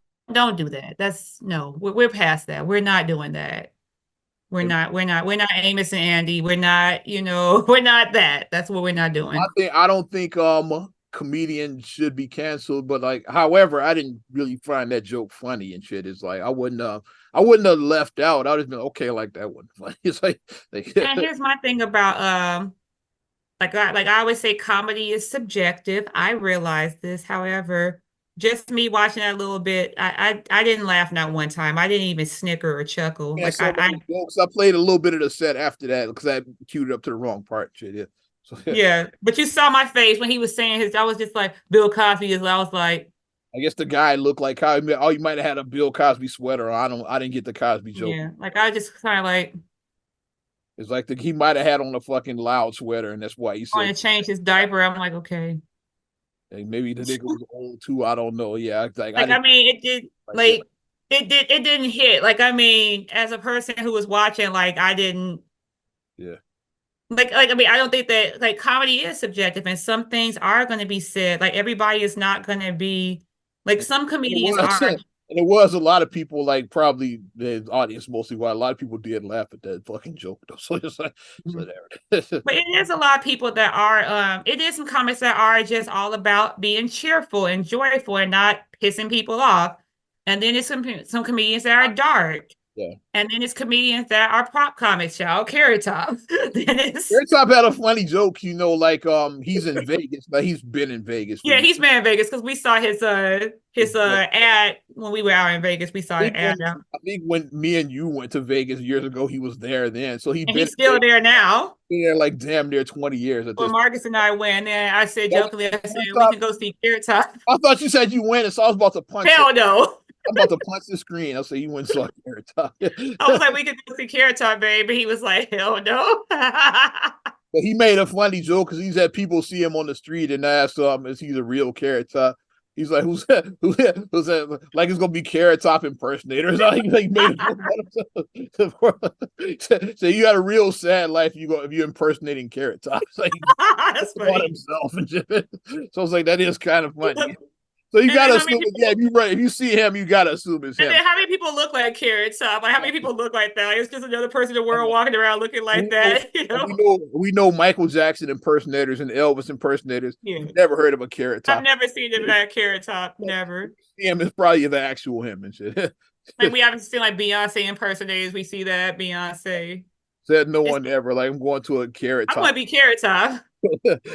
do that. That's no. We're past that. We're not doing that. We're not Amos and Andy. We're not, we're not that. That's what we're not doing. I don't think comedians should be canceled, but like, however, I didn't really find that joke funny and shit. It's like I wouldn't have left out. I'd have been okay, like that wasn't funny. It's like and here's my thing about like I always say comedy is subjective. I realize this. However, just me watching that a little bit, I didn't laugh not one time. I didn't even snicker or chuckle. Yeah, like I played a little bit of the set after that because I queued it up to the wrong part. Shit, yeah. So, yeah, but you saw my face when he was saying his. I was just like Bill Cosby. I was like, I guess the guy looked like how. Oh, you might have had a Bill Cosby sweater on. I didn't get the Cosby joke. Yeah, like I just kind of like. It's like he might have had on a fucking loud sweater, and that's why he said. Going to change his diaper. I'm like, okay. Like maybe the nigga was old too. I don't know. Yeah, like Like, I mean, it did like like it didn't hit. Like, I mean, as a person who was watching, like I didn't yeah. like I mean, I don't think that like comedy is subjective and some things are gonna be said. Like everybody is not gonna be like some It comedians was, are. and it was a lot of people, like probably the audience mostly. Why a lot of people did laugh at that fucking joke though. So it's like, so there. But it is a lot of people that are it is some comics that are just all about being cheerful and joyful and not pissing people off. And then it's some comedians that are dark. Yeah. And then it's comedians that are prop comics, y'all. Carrot Top. Then it's Every time I had a funny joke, like he's in Vegas, but he's been in Vegas. yeah, he's been in Vegas because we saw his ad when we were out in Vegas. We saw an ad out. I think when me and you went to Vegas years ago, he was there then. So And he's still there now. been there like damn near 20 years at Well, this. Marcus and I went, and I said jokingly, I said we Top. can go see Carrot Top. I thought you said you went, and so I was about to punch. Hell no. I'm about to punch the screen. I'll say you went saw Carrot Top. I was like, we could go see Carrot Top, babe. But he was like, hell no. But he made a funny joke because he's had people see him on the street and ask is he the real Carrot Top? He's like, who's that? Who's that? Like it's gonna be Carrot Top impersonators. Like made it. So you got a real sad life. If you're impersonating Carrot Top. Like That's funny. himself and shit. So it's like that is kind of funny. So you gotta assume, if you see him, you gotta assume it's him. And then how many people look like Carrot Top? Like how many people look like that? Like, it's just another person in the world walking around looking like that. You know? We know Michael Jackson impersonators and Elvis impersonators. Yeah. You've never heard of a Carrot Top. I've never seen him at Carrot Top. Never. Him is probably the actual him and shit. Like we haven't seen like Beyonce impersonators. We see that Beyonce. Said no one ever. Like I'm going to a Carrot Top. I want to be Carrot Top.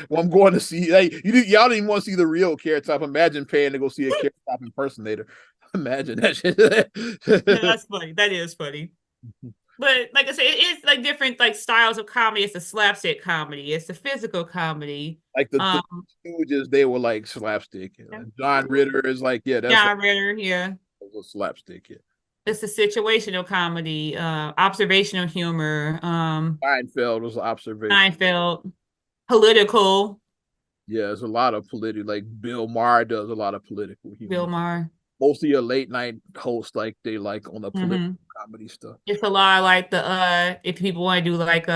Well, I'm going to see. Like y'all didn't even want to see the real Carrot Top. Imagine paying to go see a Carrot Top impersonator. Imagine that shit. Yeah, that's funny. That is funny. But like I said, it is like different like styles of comedy. It's a slapstick comedy. It's a physical comedy. Like the Stooges, they were like slapstick. John Ritter is like, yeah, that's John Ritter, yeah. It was a slapstick, yeah. It's a situational comedy, observational humor. Seinfeld was observation. Seinfeld, political. Yeah, there's a lot of political. Like Bill Maher does a lot of political humor. Bill Maher. Mostly a late night host, like they like on the political comedy stuff. It's a lot like the if people want to do like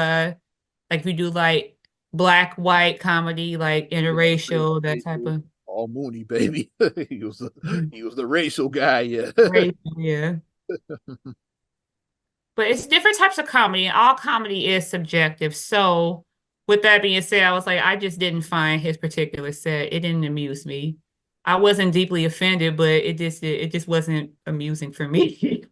we do like black white comedy, like interracial, that type of. All Mooney, baby. he was the racial guy, yeah. Racial, yeah. But it's different types of comedy, and all comedy is subjective. So, with that being said, I was like, I just didn't find his particular set. It didn't amuse me. I wasn't deeply offended, but it just wasn't amusing for me.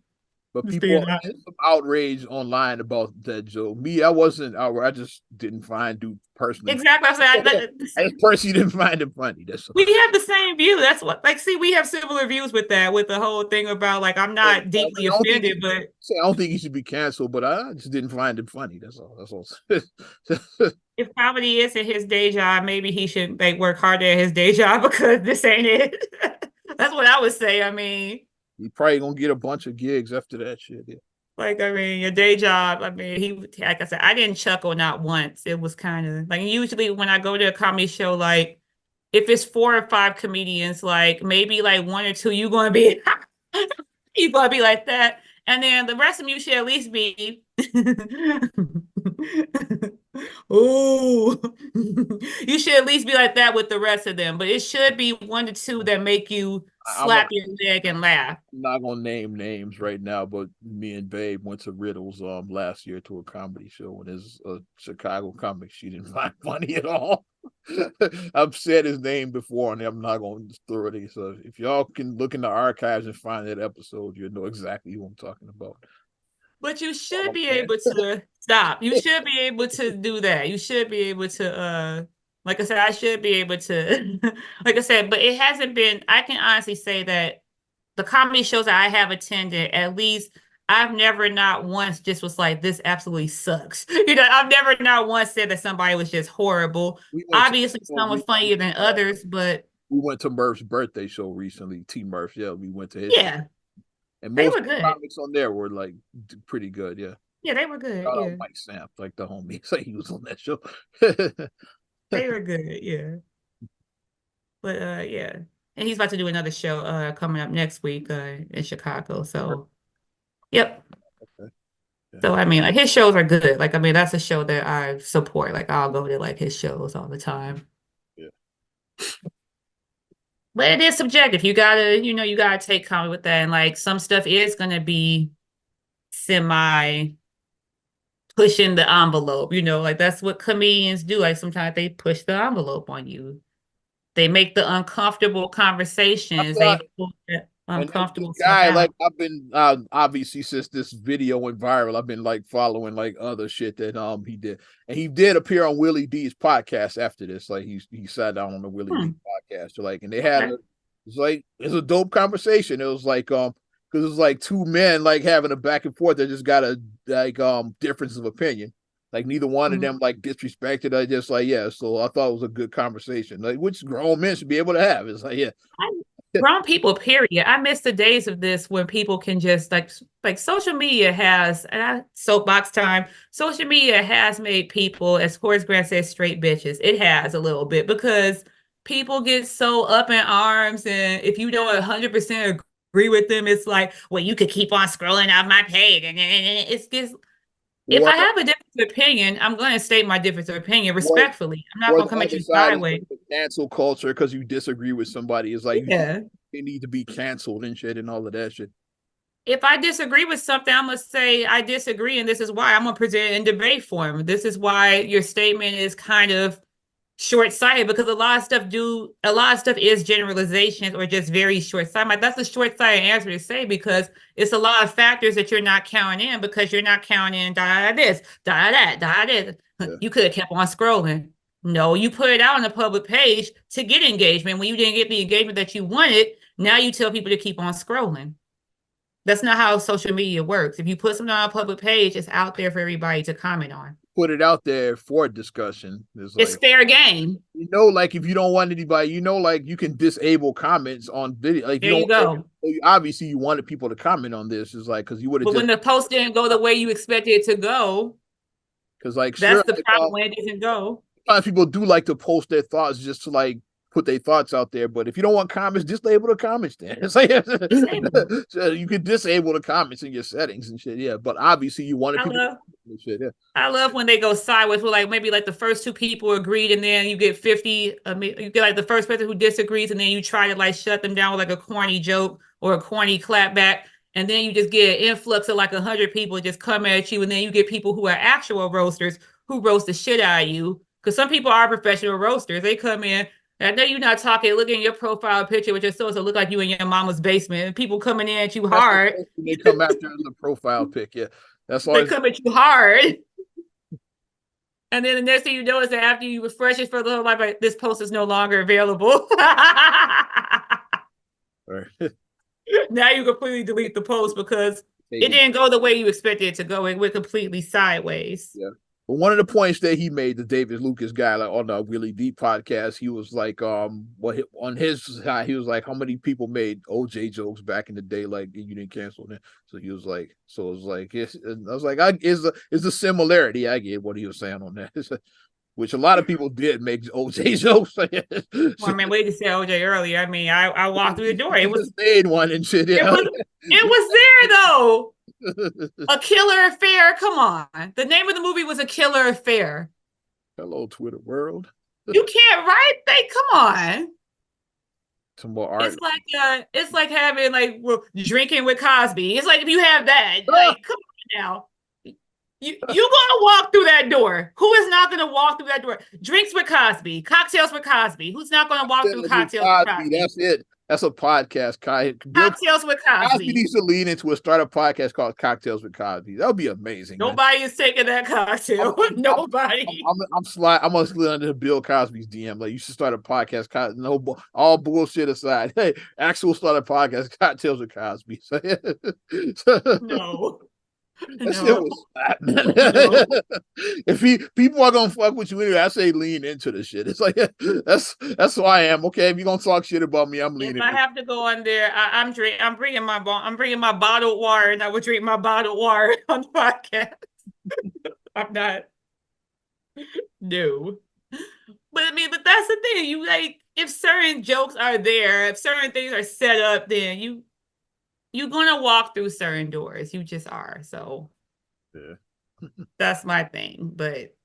But people had some outrage online about that joke. Me, I wasn't outraged. I just didn't find dude personally. Exactly. I personally didn't find it funny. That's all. We have the same view. That's what, like, see, we have similar views with that, with the whole thing about like I'm not deeply offended, but I don't think he should be canceled. But I just didn't find it funny. That's all. That's all. If comedy isn't his day job, maybe he should like work harder at his day job because this ain't it. That's what I would say. I mean. He probably gonna get a bunch of gigs after that shit. Yeah. Like, I mean, your day job. I mean, he, like I said, I didn't chuckle not once. It was kind of like usually when I go to a comedy show, like if it's 4 or 5 comedians, like maybe like 1 or 2, you're gonna be like that, and then the rest of them you should at least be. Oh, you should at least be like that with the rest of them, but it should be 1 to 2 that make you slap your leg and laugh. I'm not gonna name names right now, but me and Babe went to Riddle's last year to a comedy show, and it's a Chicago comic she didn't find funny at all. I've said his name before, and I'm not gonna throw it. So if y'all can look in the archives and find that episode, you'll know exactly who I'm talking about. But you should be able to stop. You should be able to do that. You should be able to, like I said, I should be able to, like I said, but it hasn't been, I can honestly say that the comedy shows that I have attended, at least I've never not once just was like, this absolutely sucks. You know, I've never not once said that somebody was just horrible. Obviously, some was funnier than others, but. We went to Murph's birthday show recently, T. Murph. Yeah, we went to his. Yeah. And most of the comics on there were like pretty good, yeah. Yeah, they were good. Yeah. Mike Samp, like the homie, so he was on that show. They were good, yeah. But yeah. And he's about to do another show coming up next week in Chicago. So yep. Okay. Yeah. So I mean, like his shows are good. Like I mean, that's a show that I support. Like I'll go to like his shows all the time. Yeah. But it is subjective. You gotta, you gotta take comedy with that. And like some stuff is gonna be semi pushing the envelope, like that's what comedians do. Like sometimes they push the envelope on you. They make the uncomfortable conversations. They pull that And this uncomfortable stuff guy, like, out. I've been obviously since this video went viral, I've been like following like other shit that he did, and he did appear on Willie D's podcast after this. Like he sat down on the Willie D podcast, so, like, and they had it's a dope conversation. It was like because it was like two men like having a back and forth that just got a like difference of opinion. Like neither one of them like disrespected. I just like so I thought it was a good conversation, like which grown men should be able to have. It's like Grown people, period. I miss the days of this when people can just like social media has, and soapbox time. Social media has made people, as Horace Grant says, straight bitches. It has a little bit because people get so up in arms, and if you don't 100% agree with them, it's like, well, you could keep on scrolling off my page, and it's just. If I have a different opinion, I'm going to state my difference of opinion respectfully. I'm not going to come at you sideways. Cancel culture because you disagree with somebody is like, they need to be canceled and shit and all of that shit. If I disagree with something, I'm going to say I disagree, and this is why. I'm going to present it in debate form. This is why your statement is kind of short-sighted, because a lot of stuff is generalizations or just very short-sighted. Like, that's a short-sighted answer to say, because it's a lot of factors that you're not counting in, because you're not counting in this, that. You could have kept on scrolling. No, you put it out on the public page to get engagement. When you didn't get the engagement that you wanted, now you tell people to keep on scrolling. That's not how social media works. If you put something on a public page, it's out there for everybody to comment on. Put it out there for discussion. It's fair game. Like if you don't want anybody, like you can disable comments on video. Like there you go. Obviously, you wanted people to comment on this. Is like because you would have. But when the post didn't go the way you expected it to go, because like that's the problem when it doesn't go. Sometimes people do like to post their thoughts just to like put their thoughts out there. But if you don't want comments, disable the comments. Then it's like so you can disable the comments in your settings and shit. Yeah, but obviously you wanted people. Shit, yeah. I love when they go sideways. Where like maybe like the first two people agreed, and then you get 50. You get like the first person who disagrees, and then you try to like shut them down with like a corny joke or a corny clapback, and then you just get an influx of like 100 people just come at you, and then you get people who are actual roasters who roast the shit out of you. Because some people are professional roasters. They come in. I know you're not talking. Look at your profile picture, which is supposed to look like you in your mama's basement. And people coming in at you hard. They come after the profile pic. Yeah, that's all. They come at you hard. And then the next thing you know is that after you refresh it for the whole life, like, this post is no longer available. Now you completely delete the post because it didn't go the way you expected it to go. It went completely sideways. Yeah. But one of the points that he made, the David Lucas guy, like on the Willie D podcast, he was like, on his side, he was like, how many people made OJ jokes back in the day, like you didn't cancel them? So he was like, I was like, is the similarity. I get what he was saying on that, which a lot of people did make OJ jokes. Well, I mean, wait to say OJ earlier. I mean, I walked through the door. It was made one and shit. Yeah. It was there though. A Killer Affair. Come on. The name of the movie was A Killer Affair. Hello, Twitter world. You can't write that. Come on. Some more art. It's like having like drinking with Cosby. It's like if you have that, like, come on now. You gonna walk through that door. Who is not gonna walk through that door? Drinks with Cosby, cocktails with Cosby. Who's not gonna walk through cocktails with Cosby? That's it. That's a podcast. Cocktails with Cosby. Cosby needs to lean into a startup podcast called Cocktails with Cosby. That would be amazing. Nobody is taking that cocktail. Nobody. I'm gonna slide under Bill Cosby's DM. Like, you should start a podcast. No, all bullshit aside. Hey, actual start a podcast. Cocktails with Cosby. No. No. If people are gonna fuck with you anyway, I say lean into the shit. It's like that's who I am. Okay, if you're gonna talk shit about me, I'm leaning. If I have to go on there, I'm bringing my bottled water, and I would drink my bottled water on the podcast. I'm not. No. But I mean, but that's the thing. You like if certain jokes are there, if certain things are set up, then you're gonna walk through certain doors. You just are. So Yeah. that's my thing. But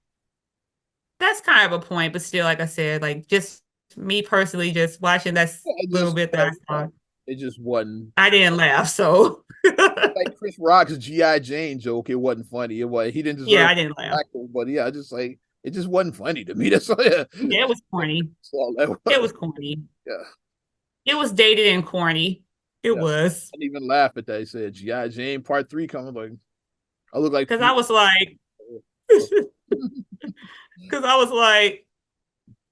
that's kind of a point. But still, like I said, like just me personally, just watching that It little just bit that I saw, it just wasn't I didn't laugh. So like Chris Rock's G.I. Jane joke. It wasn't funny. It was he didn't yeah, deserve I didn't laugh. acting, but yeah, I just like it just wasn't funny to me. That's all. Yeah, Yeah, it was corny. that's all that It was. was corny. Yeah, It was dated and corny. It yeah. was. I didn't even laugh at that. He said G.I. Jane Part 3 coming. Like I look like Because I was like, because I was like,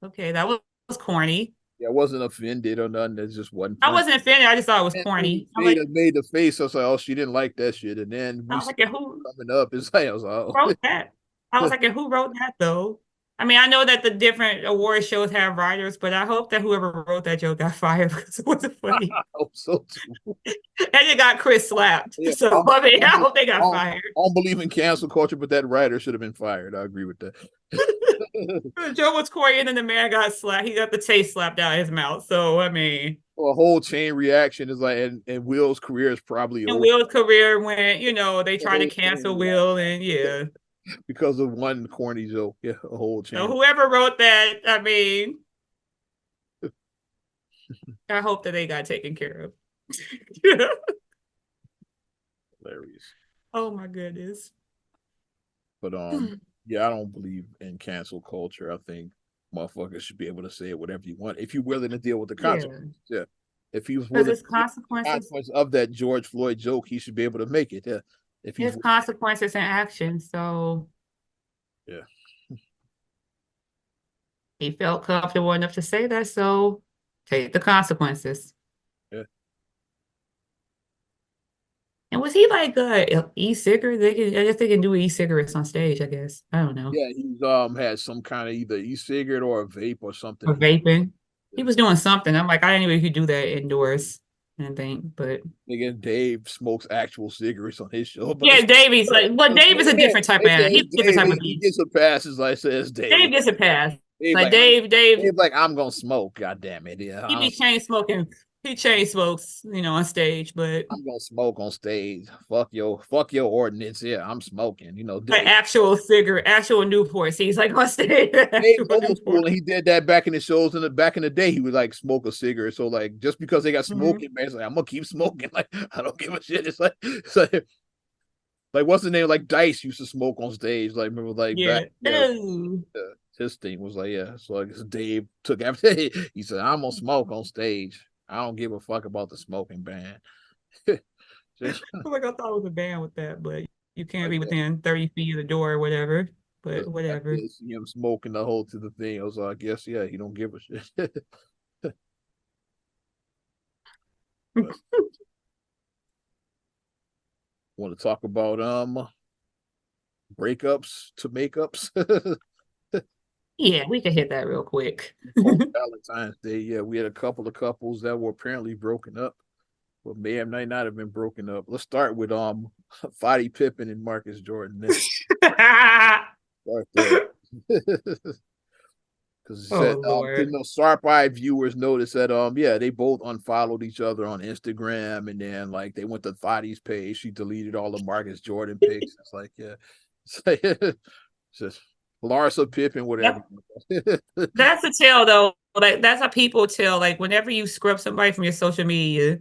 okay, that was corny. yeah, I wasn't offended or nothing. It just wasn't I funny. wasn't offended. I just thought it was And corny. made the face. I was like, oh, she didn't like that shit. And then I we was see like, and who coming up. It's like I was like, oh. wrote that? I was like, and who wrote that though? I mean, I know that the different award shows have writers, but I hope that whoever wrote that joke got fired because it wasn't funny. I hope so too. And it got Chris slapped. Yeah, So I mean, I hope they got fired. I don't believe in cancel culture, but that writer should have been fired. I agree with that. The joke was corny, and then the man got slapped. He got the taste slapped out of his mouth. So I mean, Well, a whole chain reaction is like, and Will's career is probably and over Will's career went, they The tried to whole cancel chain Will, and yeah. because of one corny joke. Yeah, a whole chain. So whoever wrote that, I mean, I hope that they got taken care of. Hilarious. Oh my goodness. But yeah, I don't believe in cancel culture. I think motherfuckers should be able to say whatever you want if you're willing to deal with the consequences. Yeah. If he was Because willing it's to deal with the consequences. consequence of that George Floyd joke, he should be able to make it. Yeah. If he's There's consequences and action. So yeah. he felt comfortable enough to say that. So take the consequences. Yeah. And was he like e-cigarette? I guess they can do e-cigarettes on stage, I guess. I don't know. Yeah, he's had some kind of either e-cigarette or a vape or something. Or vaping. He was doing something. I'm like, I didn't even know he could do that indoors. And think, but Nigga, Dave smokes actual cigarettes on his show. But yeah, Davey's like, well, Dave is a different type of animal. He's a different type of he beast. gets a pass, as I says Dave. Dave gets a pass. Dave Like Dave, like I'm gonna smoke. God damn it! Yeah, he be chain smoking. He chain smokes, on stage, but I'm gonna smoke on stage. Fuck your ordinance. Yeah, I'm smoking. Dave. like actual cigarette, actual Newports. He's like on stage. Dave old school, and he did that back in the shows. Back in the day, he would like smoke a cigarette. So like, just because they got smoking, man, it's like I'm gonna keep smoking. Like I don't give a shit. It's like what's the name? Like Dice used to smoke on stage. Like remember, like Yeah. his thing was like, yeah. So I guess Dave took after he said, I'm gonna smoke on stage. I don't give a fuck about the smoking ban. Like I thought it was a ban with that, but you can't be within 30 feet of the door or whatever. But whatever. See him smoking the whole to the thing. I was like, I guess yeah, he don't give a shit. Want to talk about breakups to makeups? Yeah, we can hit that real quick. Valentine's Day, yeah, we had a couple of couples that were apparently broken up, but may have might not have been broken up. Let's start with Scottie Pippen and Marcus Jordan. Start there. Because sharp-eyed viewers noticed that yeah, they both unfollowed each other on Instagram, and then like they went to Thotty's page, she deleted all the Marcus Jordan pics. It's like, yeah, it's just Larsa Pippen, whatever. That's a tell though. Like that's how people tell. Like whenever you scrub somebody from your social media,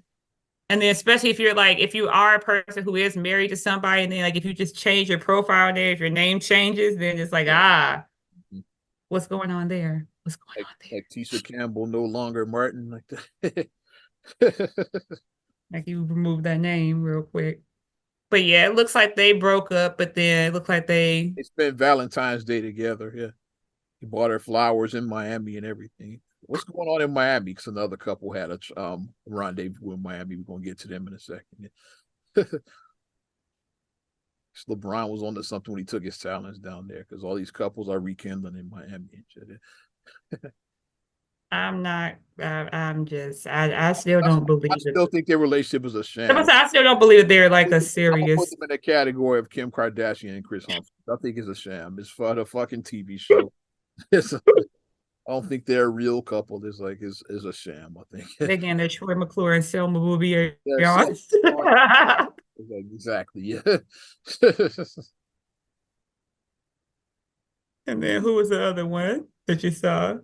and then especially if you are a person who is married to somebody, and then like if you just change your profile name, if your name changes, then it's like what's going on there? What's going on there? Like Tisha Campbell, no longer Martin, like that. Like you remove that name real quick. But yeah, it looks like they broke up, but then it looked like they spent Valentine's Day together. Yeah. He bought her flowers in Miami and everything. What's going on in Miami? Because another couple had a rendezvous in Miami. We're going to get to them in a second. LeBron was onto something when he took his talents down there because all these couples are rekindling in Miami and shit. I still don't believe it. I still think their relationship is a sham. I still don't believe that they're like a serious. Put them in the category of Kim Kardashian and Chris Humphries. I think it's a sham. It's for the fucking TV show. I don't think they're a real couple. There's like is a sham. I think. Again, they're Troy McClure and Selma Bouvier. Yeah, exactly. Yeah. And then who was the other one that you saw?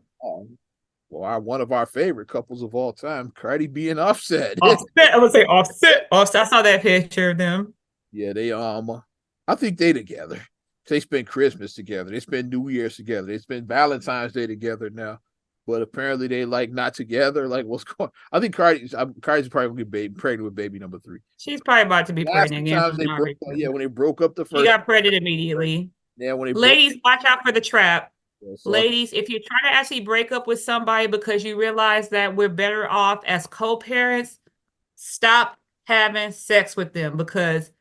Well, one of our favorite couples of all time, Cardi B and Offset. Offset. I would say Offset. Offset. I saw that picture of them. Yeah, they I think they together. They spend Christmas together. They spend New Year's together. They spend Valentine's Day together now. But apparently they like not together. Like what's going? I think Cardi's probably gonna get pregnant with baby number 3. She's probably about to be pregnant again. When they broke up the first, she got pregnant immediately. Yeah, when ladies, watch out for the trap. Yeah, so ladies, if you're trying to actually break up with somebody because you realize that we're better off as co-parents, stop having sex with them, because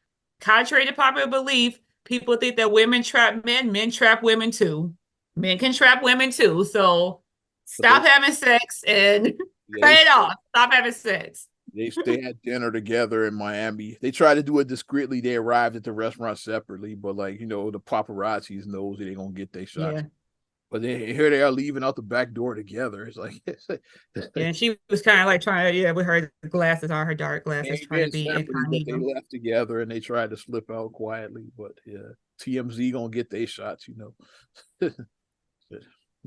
contrary to popular belief, people think that women trap men, men trap women too. Men can trap women too. So stop having sex and cut it off. Stop having sex. They had dinner together in Miami. They tried to do it discreetly. They arrived at the restaurant separately, but like, the paparazzis knows that they're gonna get their shots. Yeah. But here they are leaving out the back door together. It's like, and she was kind of like trying to, with her glasses on, her dark glasses, trying to be incognito. They left together and they tried to slip out quietly, but yeah, TMZ gonna get their shots,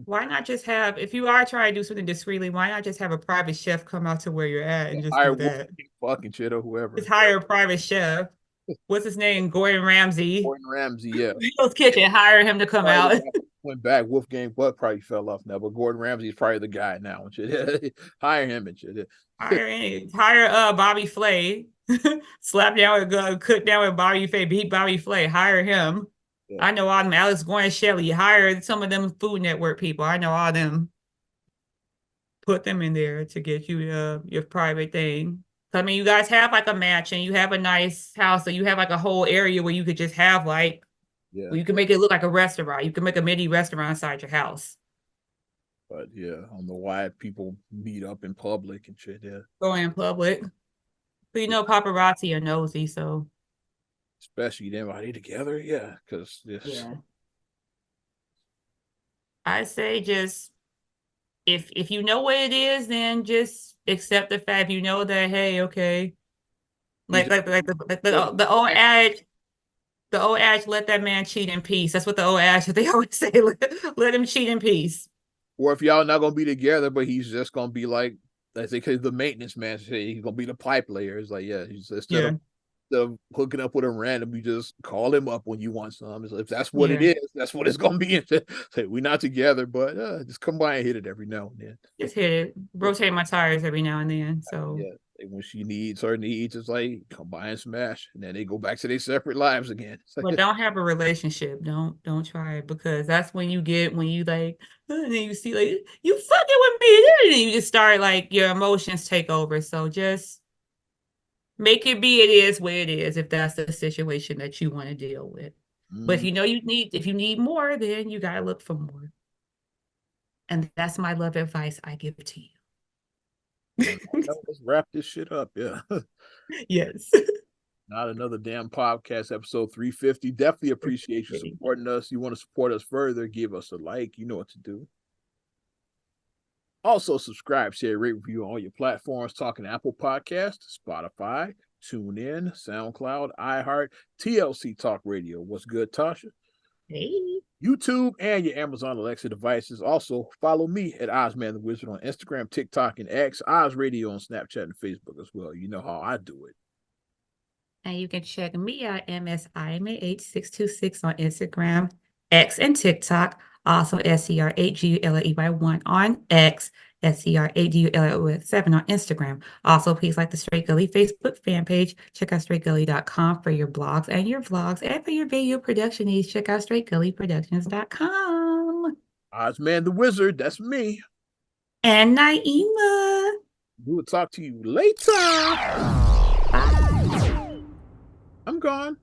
Why not just have, if you are trying to do something discreetly, why not just have a private chef come out to where you're at and just do that? Fucking shit or whoever. Just hire a private chef. What's his name? Gordon Ramsay. Gordon Ramsay, yeah. Hill's Kitchen. Hire him to come out. Went back. Wolfgang Buck probably fell off now, but Gordon Ramsay is probably the guy now. And shit. Hire him and shit. Hire Bobby Flay. Slap down with cook down with Bobby Flay. Beat Bobby Flay. Hire him. Yeah. I know all them. Alex Goyen Shelley. Hire some of them Food Network people. I know all them. Put them in there to get you your private thing. I mean, you guys have like a mansion, you have a nice house, so you have like a whole area where you could just have like, where you can make it look like a restaurant. You can make a mini restaurant inside your house. But yeah, I don't know why people meet up in public and shit. Yeah, go in public. But paparazzi are nosy, so. Especially them, are they together? Yeah, because I say just, if you know what it is, then just accept the fact. You know that, hey, okay, like the old adage, let that man cheat in peace. That's what the old adage they always say. Let him cheat in peace. Or if y'all not gonna be together, but he's just gonna be like, I think the maintenance man say he's gonna be the pipe layer. It's like, instead of hooking up with him random, you just call him up when you want some. If that's what it is, that's what it's gonna be. Say we're not together, but just come by and hit it every now and then. Just hit it. Rotate my tires every now and then. So when she needs her needs, it's like come by and smash, and then they go back to their separate lives again. But don't have a relationship. Don't try it, because that's when you like, and then you see like you fucking with me, and then you just start like your emotions take over. So just make it be, it is what it is, if that's the situation that you want to deal with. But if you need more, then you gotta look for more. And that's my love advice I give to you. Let's wrap this shit up. Yeah. Yes. Not another damn podcast, episode 350. Definitely appreciate you supporting us. You want to support us further, give us a like. You know what to do. Also, subscribe, share, rate, review on all your platforms. Talking Apple Podcasts, Spotify, TuneIn, SoundCloud, iHeart, TLC Talk Radio. What's good, Tasha? Hey. YouTube and your Amazon Alexa devices. Also, follow me at Ozman the Wizard on Instagram, TikTok, and X. Oz Radio on Snapchat and Facebook as well. You know how I do it. And you can check me out, MSIMAH626 on Instagram, X, and TikTok. Also, SCR8GULLEY1 on X, SCR8GULLEY7 on Instagram. Also, please like the Straight Gully Facebook fan page. Check out straightgully.com for your blogs and your vlogs. And for your video production needs, check out straightgullyproductions.com. Ozman the Wizard, that's me. And Naima. We will talk to you later. Bye. I'm gone.